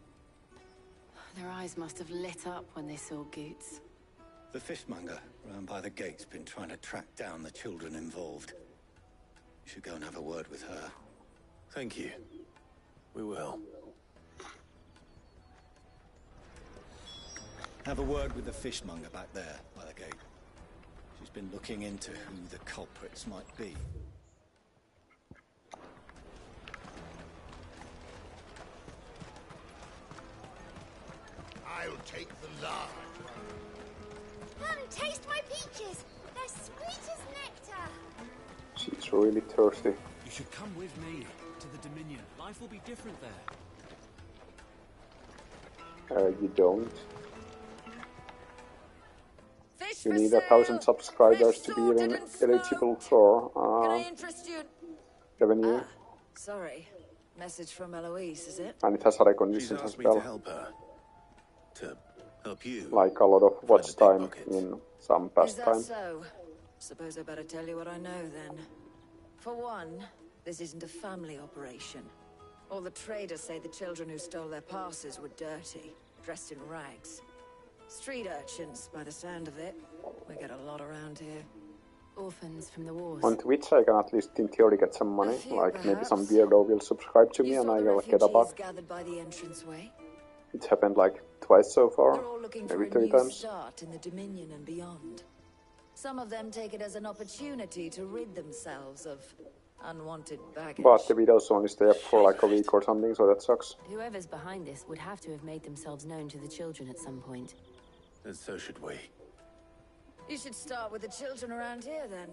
Their eyes must have lit up when they saw Goots. The fishmonger round by the gate's been trying to track down the children involved. You should go and have a word with her. Thank you. We will. Have a word with the fishmonger back there by the gate. She's been looking into who the culprits might be. I'll take the large one. Come, taste my peaches. They're sweet as nectar. She's really thirsty. You should come with me to the Dominion. Life will be different there. You don't. Fish You for need sale. 1,000 subscribers to be even Sorted and smoked. eligible for Can I interest you? revenue, Sorry. Message from Eloise, is it? and it has other She's conditions asked as me to well, help her. To help you. like a lot of watch big time buckets. in some Is past that time. so? Suppose I better tell you what I know then. For one, this isn't a family operation. All the traders say the children who stole their passes were dirty, dressed in rags. Street urchins, by the sound of it. We get a lot around here. Orphans from the wars. On Twitch I can at least in theory get some money, few, like maybe some perhaps. weirdo will subscribe to me You and saw I the will get a buck. refugees gathered by the entranceway. It's happened like twice so far, They're all looking for maybe a 3 new times. start in the Dominion and beyond. Some of them take it as an opportunity to rid themselves of unwanted baggage. But the videos only stay up for like a week or something, so that sucks. Whoever's behind this would have to have made themselves known to the children at some point. And so should we. You should start with the children around here then.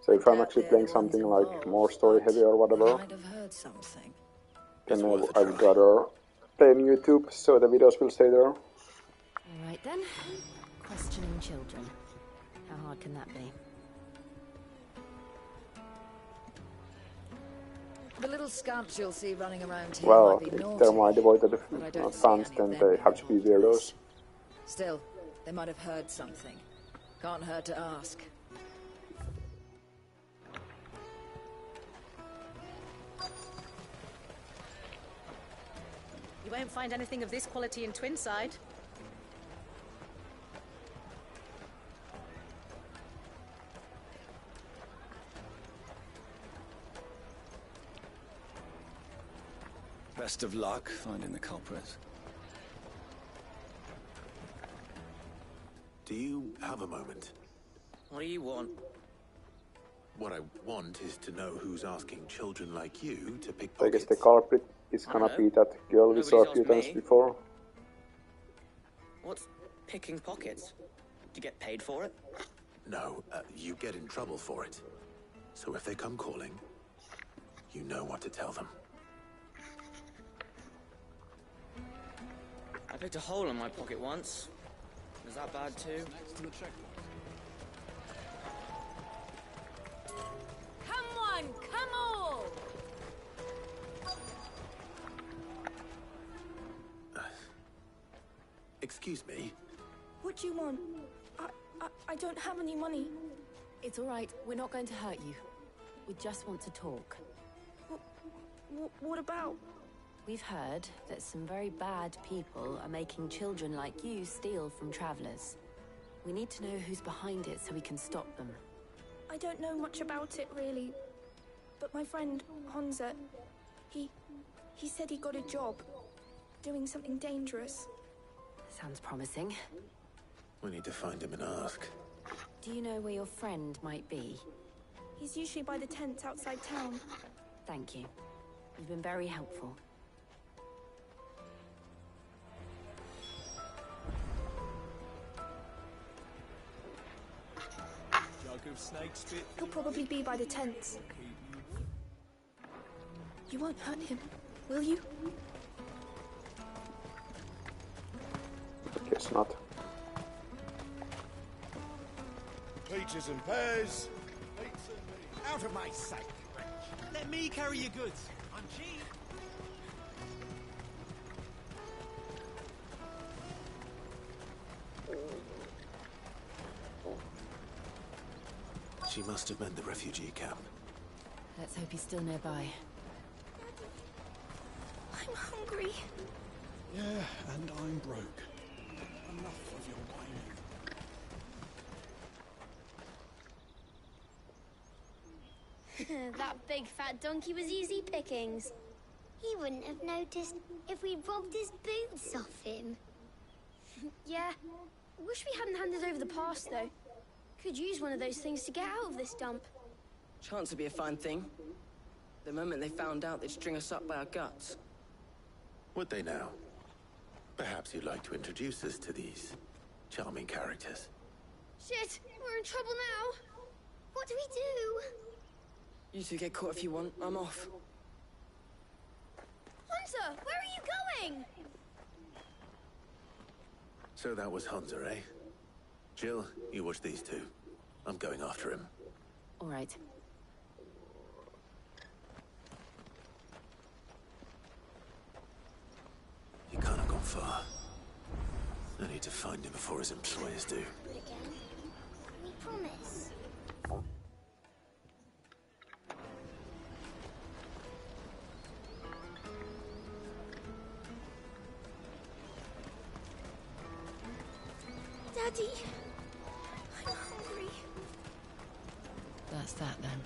So if I'm actually playing something like more story heavy or whatever, Might have heard something. then I would rather play on YouTube, so the videos will stay there. Alright then. Questioning children. How hard can that be? The little scamps you'll see running around here Well, might be if naughty, they're my devoted but I don't see fans, any then of them they have to be weirdos. Still, they might have heard something. Can't hurt to ask. You won't find anything of this quality in Twinside. Best of luck finding the culprits. Do you have a moment? What do you want? What I want is to know who's asking children like you to pick So I guess pockets. the culprit is gonna be that girl we saw a few Nobody's times asked me. before. What's picking pockets? Do you get paid for it? No, you get in trouble for it. So if they come calling, you know what to tell them. I picked a hole in my pocket once. Was that bad too? Come on, come all! Excuse me? What do you want? I don't have any money. It's alright. We're not going to hurt you. We just want to talk. What about? We've heard that some very bad people are making children like you steal from travelers. We need to know who's behind it so we can stop them. I don't know much about it, really. But my friend, Honza, he said he got a job. Doing something dangerous. Sounds promising. We need to find him and ask. Do you know where your friend might be? He's usually by the tents outside town. Thank you. You've been very helpful. He'll probably be by the tents. You won't hurt him, will you? I guess not. Peaches and pears. Out of my sight, you wretch. Let me carry your goods. I'm cheap. She must have meant the refugee camp. Let's hope he's still nearby. I'm hungry. Yeah, and I'm broke. Enough of your whining. That big fat donkey was easy pickings. He wouldn't have noticed if we'd robbed his boots off him. Yeah. Wish we hadn't handed over the pass, though. Could use one of those things to get out of this dump. Chance would be a fine thing. The moment they found out, they'd string us up by our guts. Would they now? Perhaps you'd like to introduce us to these charming characters. Shit, we're in trouble now. What do we do? You two get caught if you want. I'm off. Hunter, where are you going? So that was Hunter, eh? Jill, you watch these two. I'm going after him. All right. He can't have gone far. I need to find him before his employers do. Again? We promise. Daddy, I'm hungry. That's that then.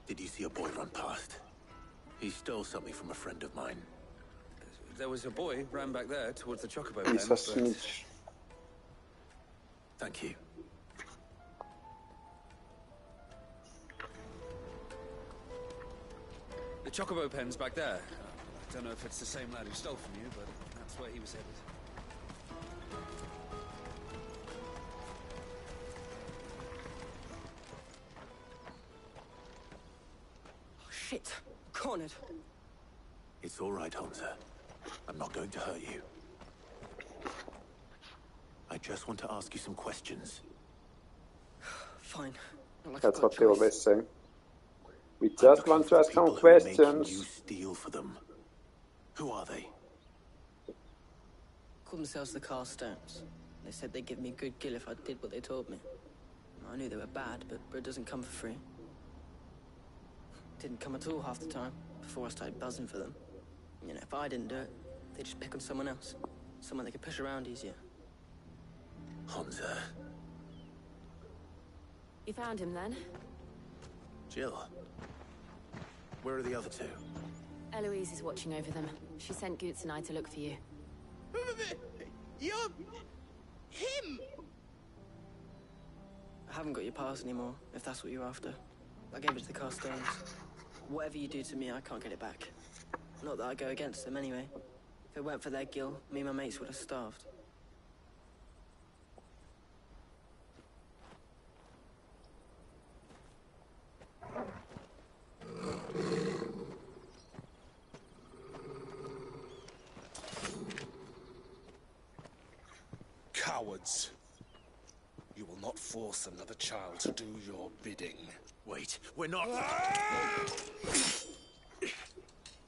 Did you see a boy run past? He stole something from a friend of mine. There was a boy ran back there towards the chocobo He's pen, a but... snitch. Thank you. The chocobo pen's back there. I don't know if it's the same lad who stole from you, but that's where he was headed. Oh, shit. Cornered. It's all right, Hunter. I'm not going to hurt you. I just want to ask you some questions. Fine. Not like That's I've what got they a choice. always say. We just want to ask some People who are making questions. you steal for them. Who are they? Called themselves the Carstones. They said they'd give me a good gill if I did what they told me. I knew they were bad, but bread doesn't come for free. Didn't come at all half the time, before I started buzzing for them. You know, if I didn't do it, they'd just pick on someone else. Someone they could push around easier. Hunter. You found him then? Jill. Where are the other two? Eloise is watching over them. She sent Goots and I to look for you. You're... him! I haven't got your pass anymore, if that's what you're after. I gave it to the Carstones. Whatever you do to me, I can't get it back. Not that I go against them anyway. If it weren't for their gill, me and my mates would have starved. Cowards. You will not force another child to do your bidding. Wait, we're not...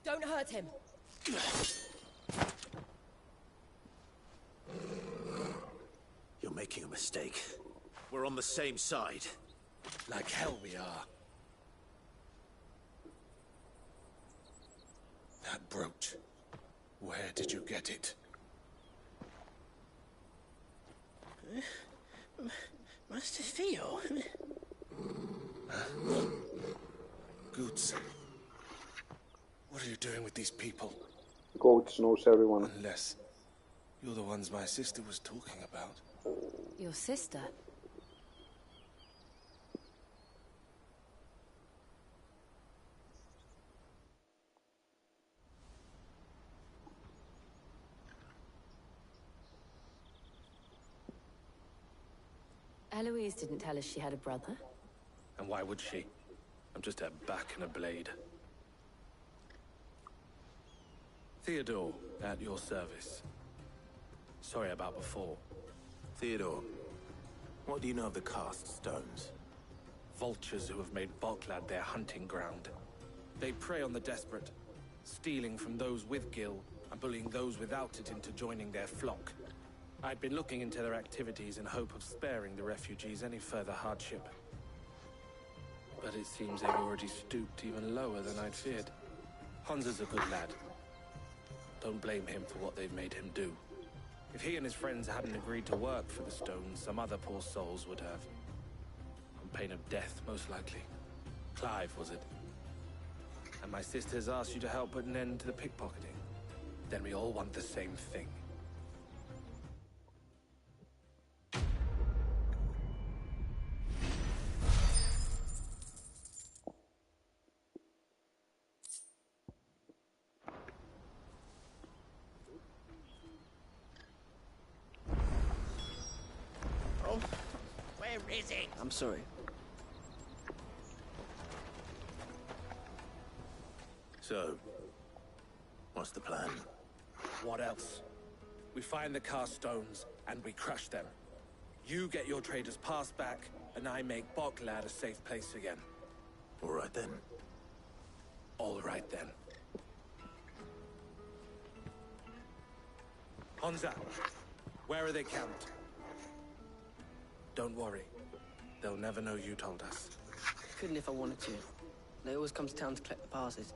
Don't hurt him. You're making a mistake. We're on the same side. Like hell we are. That brooch. Where did you get it? Master Theo? Goots. What are you doing with these people? Goats knows everyone. Unless you're the ones my sister was talking about. Your sister? Eloise didn't tell us she had a brother. And why would she? I'm just her back and a blade. Theodore, at your service. Sorry about before. Theodore, what do you know of the Cast Stones? Vultures who have made Boklad their hunting ground. They prey on the desperate, stealing from those with Gil and bullying those without it into joining their flock. I'd been looking into their activities in hope of sparing the refugees any further hardship. But it seems they've already stooped even lower than I'd feared. Hansa's a good lad. Don't blame him for what they've made him do. If he and his friends hadn't agreed to work for the stones, some other poor souls would have. On pain of death, most likely. Clive, was it? And my sisters asked you to help put an end to the pickpocketing. Then we all want the same thing. Oh, where is it? I'm sorry. So, what's the plan? What else? We find the cast stones, and we crush them. You get your trader's pass back, and I make Boklad a safe place again. All right then. All right then. Hansa, where are they camped? Don't worry. They'll never know you told us. Couldn't if I wanted to. They always come to town to collect the passes.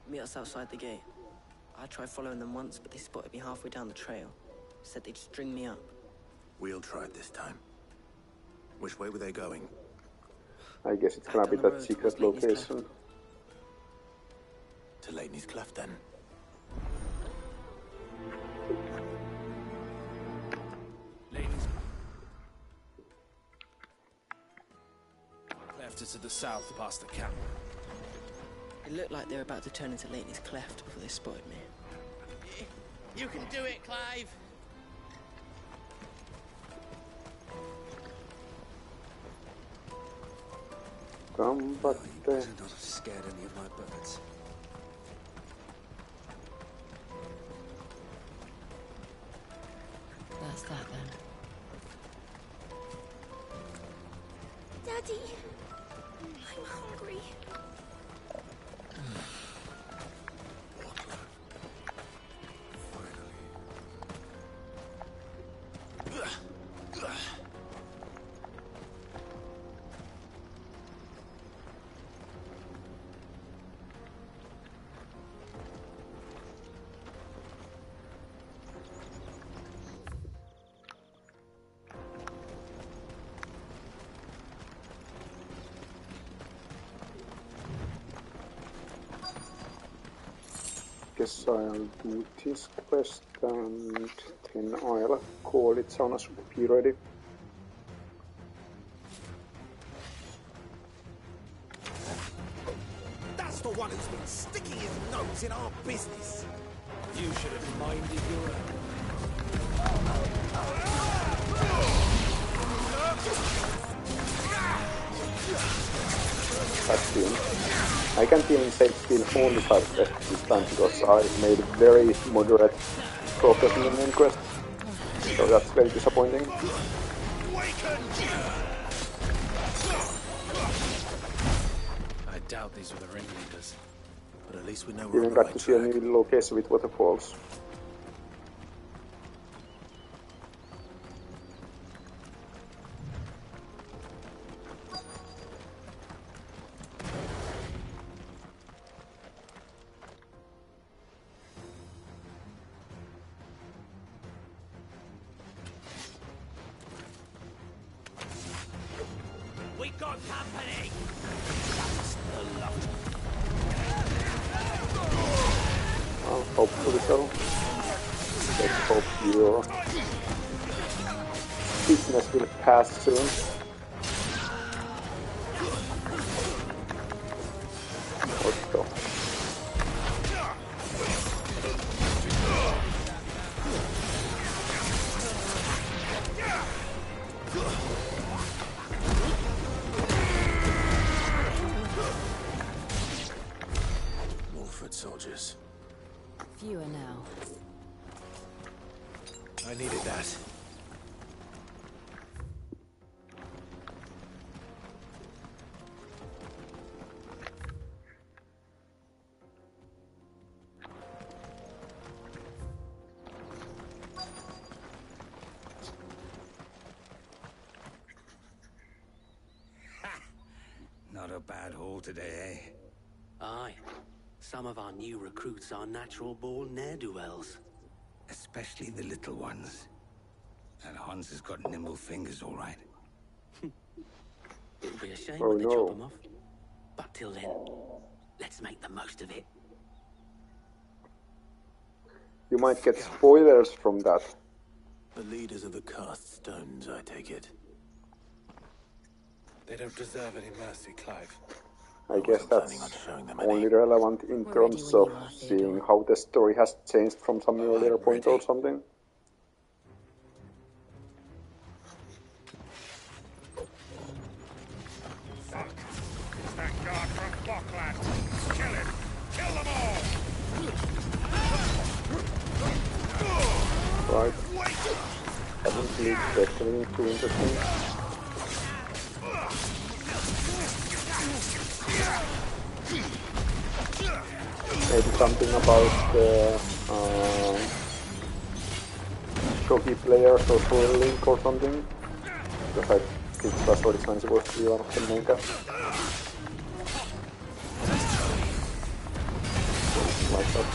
Meet us outside the gate. I tried following them once, but they spotted me halfway down the trail. Said they'd string me up. We'll try it this time. Which way were they going? I guess it's gonna be that secret location. To Lateney's Cleft, then. Cleft is to the south, past the camp. It looked like they were about to turn into Lateney's Cleft before they spotted me. You can do it, Clive. Combatte. Not have scared any of my birds. That's that then. Daddy, I'm hungry. Guess I'll do this quest and then I'll call it Sauna be ready. That's the one who's been sticking his nose in our business. You should have minded your That's him. I can't even say it's been only 5 quests this time because I made very moderate progress in the main quest. So that's very disappointing. I doubt these were the ringleaders. But at least we know we're Even on the got right to see a track. new location with waterfalls. We got company. Well, hopefully so. Let's hope your sickness will pass soon. Let's go. More foot soldiers. Fewer now. I needed that. a bad haul today, eh? Aye. Some of our new recruits are natural-born ne'er-do-wells. Especially the little ones. And Hans has got nimble fingers, all right. It'll be a shame Oh when they chop no. them off. But till then, let's make the most of it. You might get spoilers from that. The leaders of the cast stones, I take it. They don't deserve any mercy, Clive. I guess that's only relevant in terms of seeing how the story has changed from some earlier point or something. Fuck. It's that guard from Blockland. Kill him. Kill them all. Right. Haven't really expected anything too interesting. Maybe something about the jockey players or foil link or something. Because I think that's what it's supposed to be one of the main casts. Like that.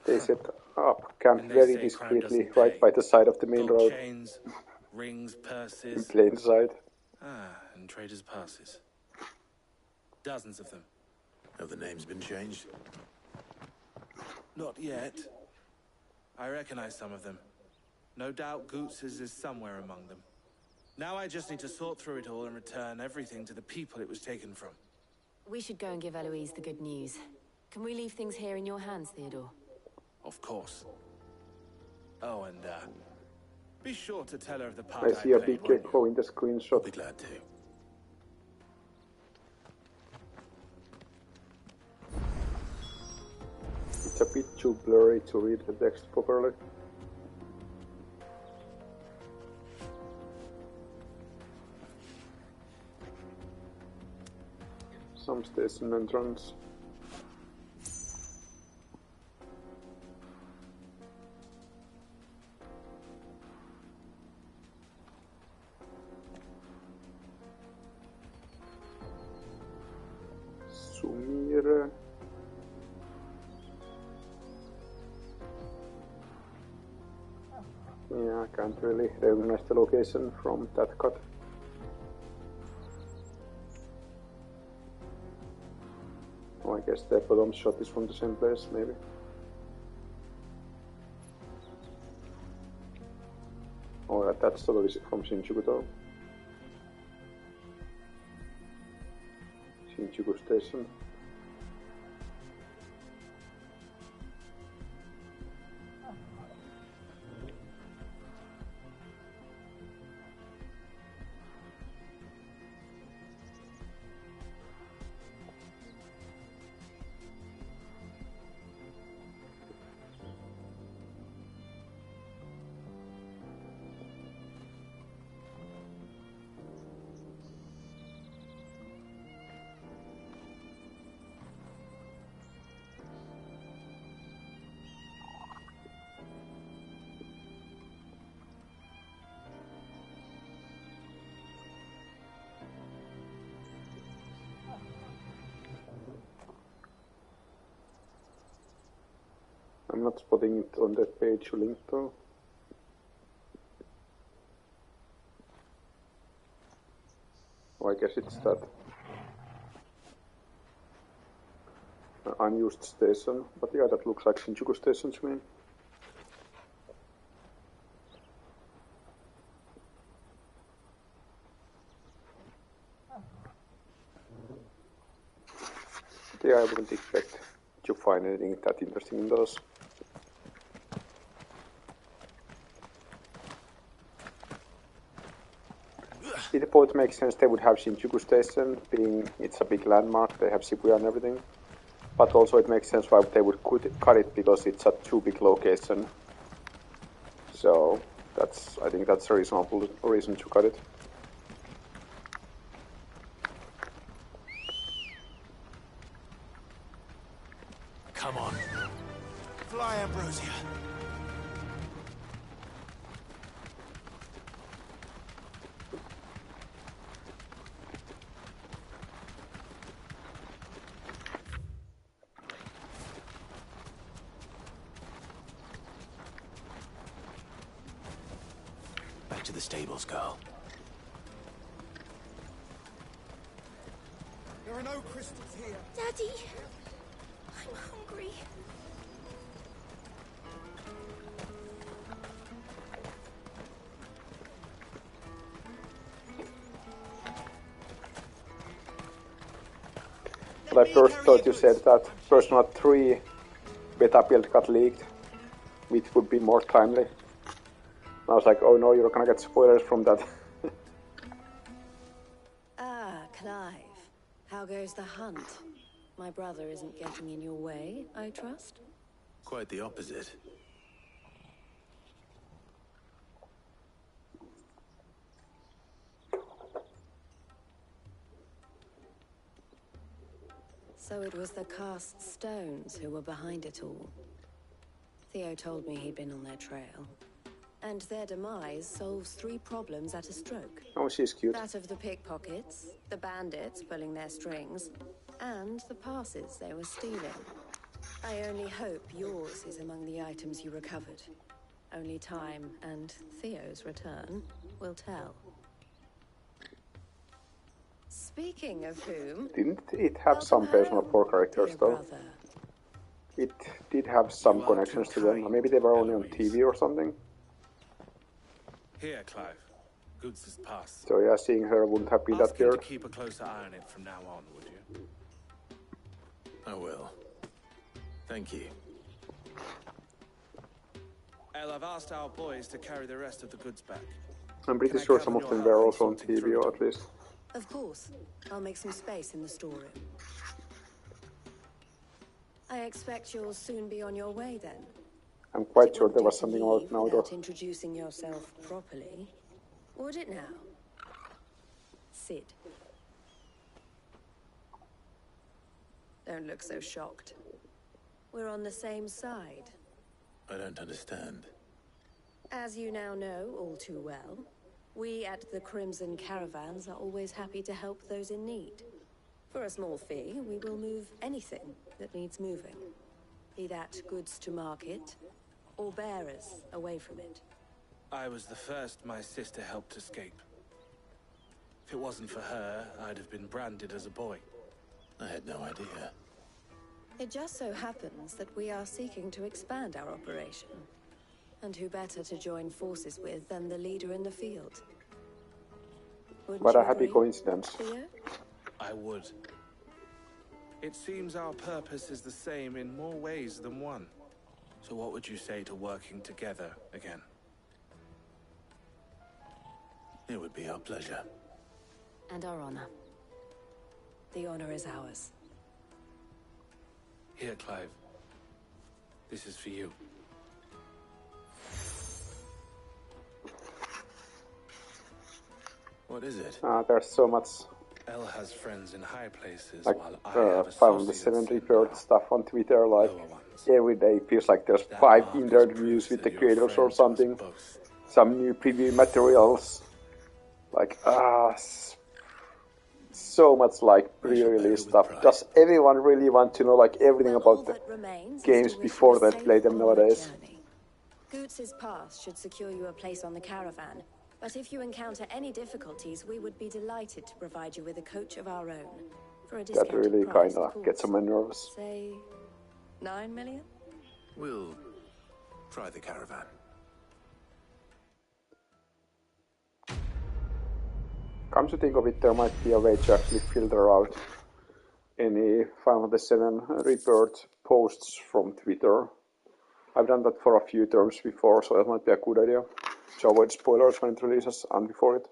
They set up camp very discreetly right by the side of the main road. Chains, rings, In purses. plain sight. And traders' passes. Dozens of them. Have the names been changed? Not yet. I recognize some of them. No doubt Goots's is somewhere among them. Now I just need to sort through it all and return everything to the people it was taken from. We should go and give Eloise the good news. Can we leave things here in your hands, Theodore? Of course. Oh, and be sure to tell her of the part I see a played, big echo in the screenshot. I'll be glad to. It's a bit too blurry to read the text properly. Some station entrance. Sumire. Yeah, I can't really recognize the location from that cut. Oh, I guess the bottom shot is from the same place, maybe. Oh, that's totally from Shinjuku though. Shinjuku Station. I'm not spotting it on that page link though. Oh, I guess it's that unused station, but yeah, that looks like Shinjuku Station to me. Yeah, I wouldn't expect to find anything that interesting in those. It both makes sense they would have Shinjuku Station, being it's a big landmark, they have Shibuya and everything. But also it makes sense why they would cut it, because it's a too big location. So I think that's a reasonable reason to cut it. Come on. Fly, Ambrosia. Back to the stables, girl. There are no crystals here. Daddy, I'm hungry. But I first thought you said that Persona 3 beta build got leaked, which would be more timely. I was like, oh no, you're gonna get spoilers from that. Ah, Clive. How goes the hunt? My brother isn't getting in your way, I trust? Quite the opposite. So it was the cast stones who were behind it all. Theo told me he'd been on their trail. And their demise solves 3 problems at a stroke. Oh, she's cute. That of the pickpockets, the bandits pulling their strings, and the passes they were stealing. I only hope yours is among the items you recovered. Only time and Theo's return will tell. Speaking of whom... Didn't it have some Persona 4 characters though? Brother. It did have some connections to them. Or maybe they were only on TV or something. Here, Clive. Goods' pass. So yeah, seeing her wouldn't have been Ask that him weird. to keep a closer eye on it from now on, would you? I will. Thank you. El, I've asked our boys to carry the rest of the goods back. I'm pretty sure some of them were also on TV, or at least. Of course. I'll make some space in the storeroom. I expect you'll soon be on your way then. I'm quite sure there was something about Leave now without though. introducing yourself properly. Would it now? Sid. Don't look so shocked. We're on the same side. I don't understand. As you now know all too well, we at the Crimson Caravans are always happy to help those in need. For a small fee, we will move anything that needs moving. Be that goods to market, or bearers away from it. I was the first my sister helped escape. If it wasn't for her, I'd have been branded as a boy. I had no idea. It just so happens that we are seeking to expand our operation. And who better to join forces with than the leader in the field? Wouldn't What you a happy agree, coincidence. Theo? I would. It seems our purpose is the same in more ways than one. So what would you say to working together again? It would be our pleasure. And our honor. The honor is ours. Here, Clive. This is for you. What is it? There's so much, El has friends in high places, like, while I have 507 report stuff on Twitter, like, every day feels like there's 5 interviews with the creators or something. Some new preview materials. Like, so so much like pre-release stuff. Does everyone really want to know like everything about the games before they play them nowadays? Goots's pass should secure you a place on the caravan, but if you encounter any difficulties, we would be delighted to provide you with a coach of our own. For a That really kind of gets on my nerves. Say, 9 million? We'll try the caravan. Come to think of it, there might be a way to actually filter out any Final Fantasy VII Rebirth posts from Twitter. I've done that for a few terms before, so that might be a good idea to avoid spoilers when it releases and before it.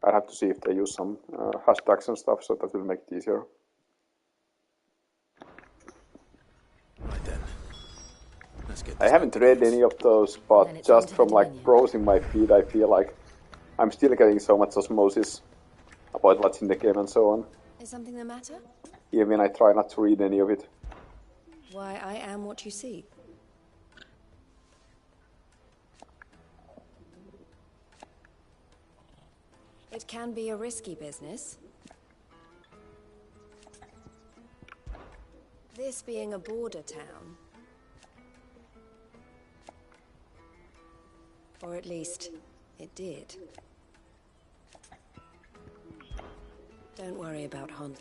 I have to see if they use some hashtags and stuff, so that will make it easier. Right then. Let's get I haven't read any of those, but just from like browsing my feed, I feel like I'm still getting so much osmosis about what's in the game and so on. Is something the matter? Even I try not to read any of it. Why, I am what you see. It can be a risky business. This being a border town. Or at least, it did. Don't worry about Hunt.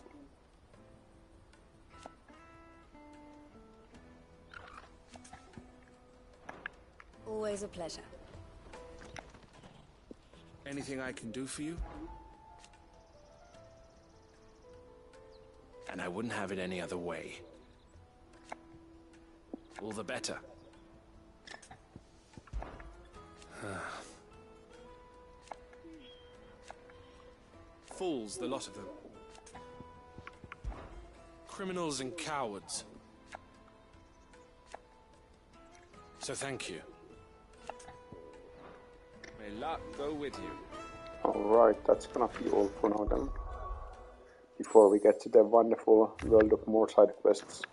Always a pleasure. Anything I can do for you? And I wouldn't have it any other way. All the better. Fools, the lot of them. Criminals and cowards. So thank you. May luck go with you. Alright, that's gonna be all for now then. Before we get to the wonderful world of more side quests.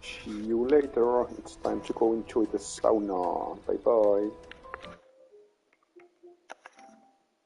See you later. It's time to go enjoy the sauna. Bye bye.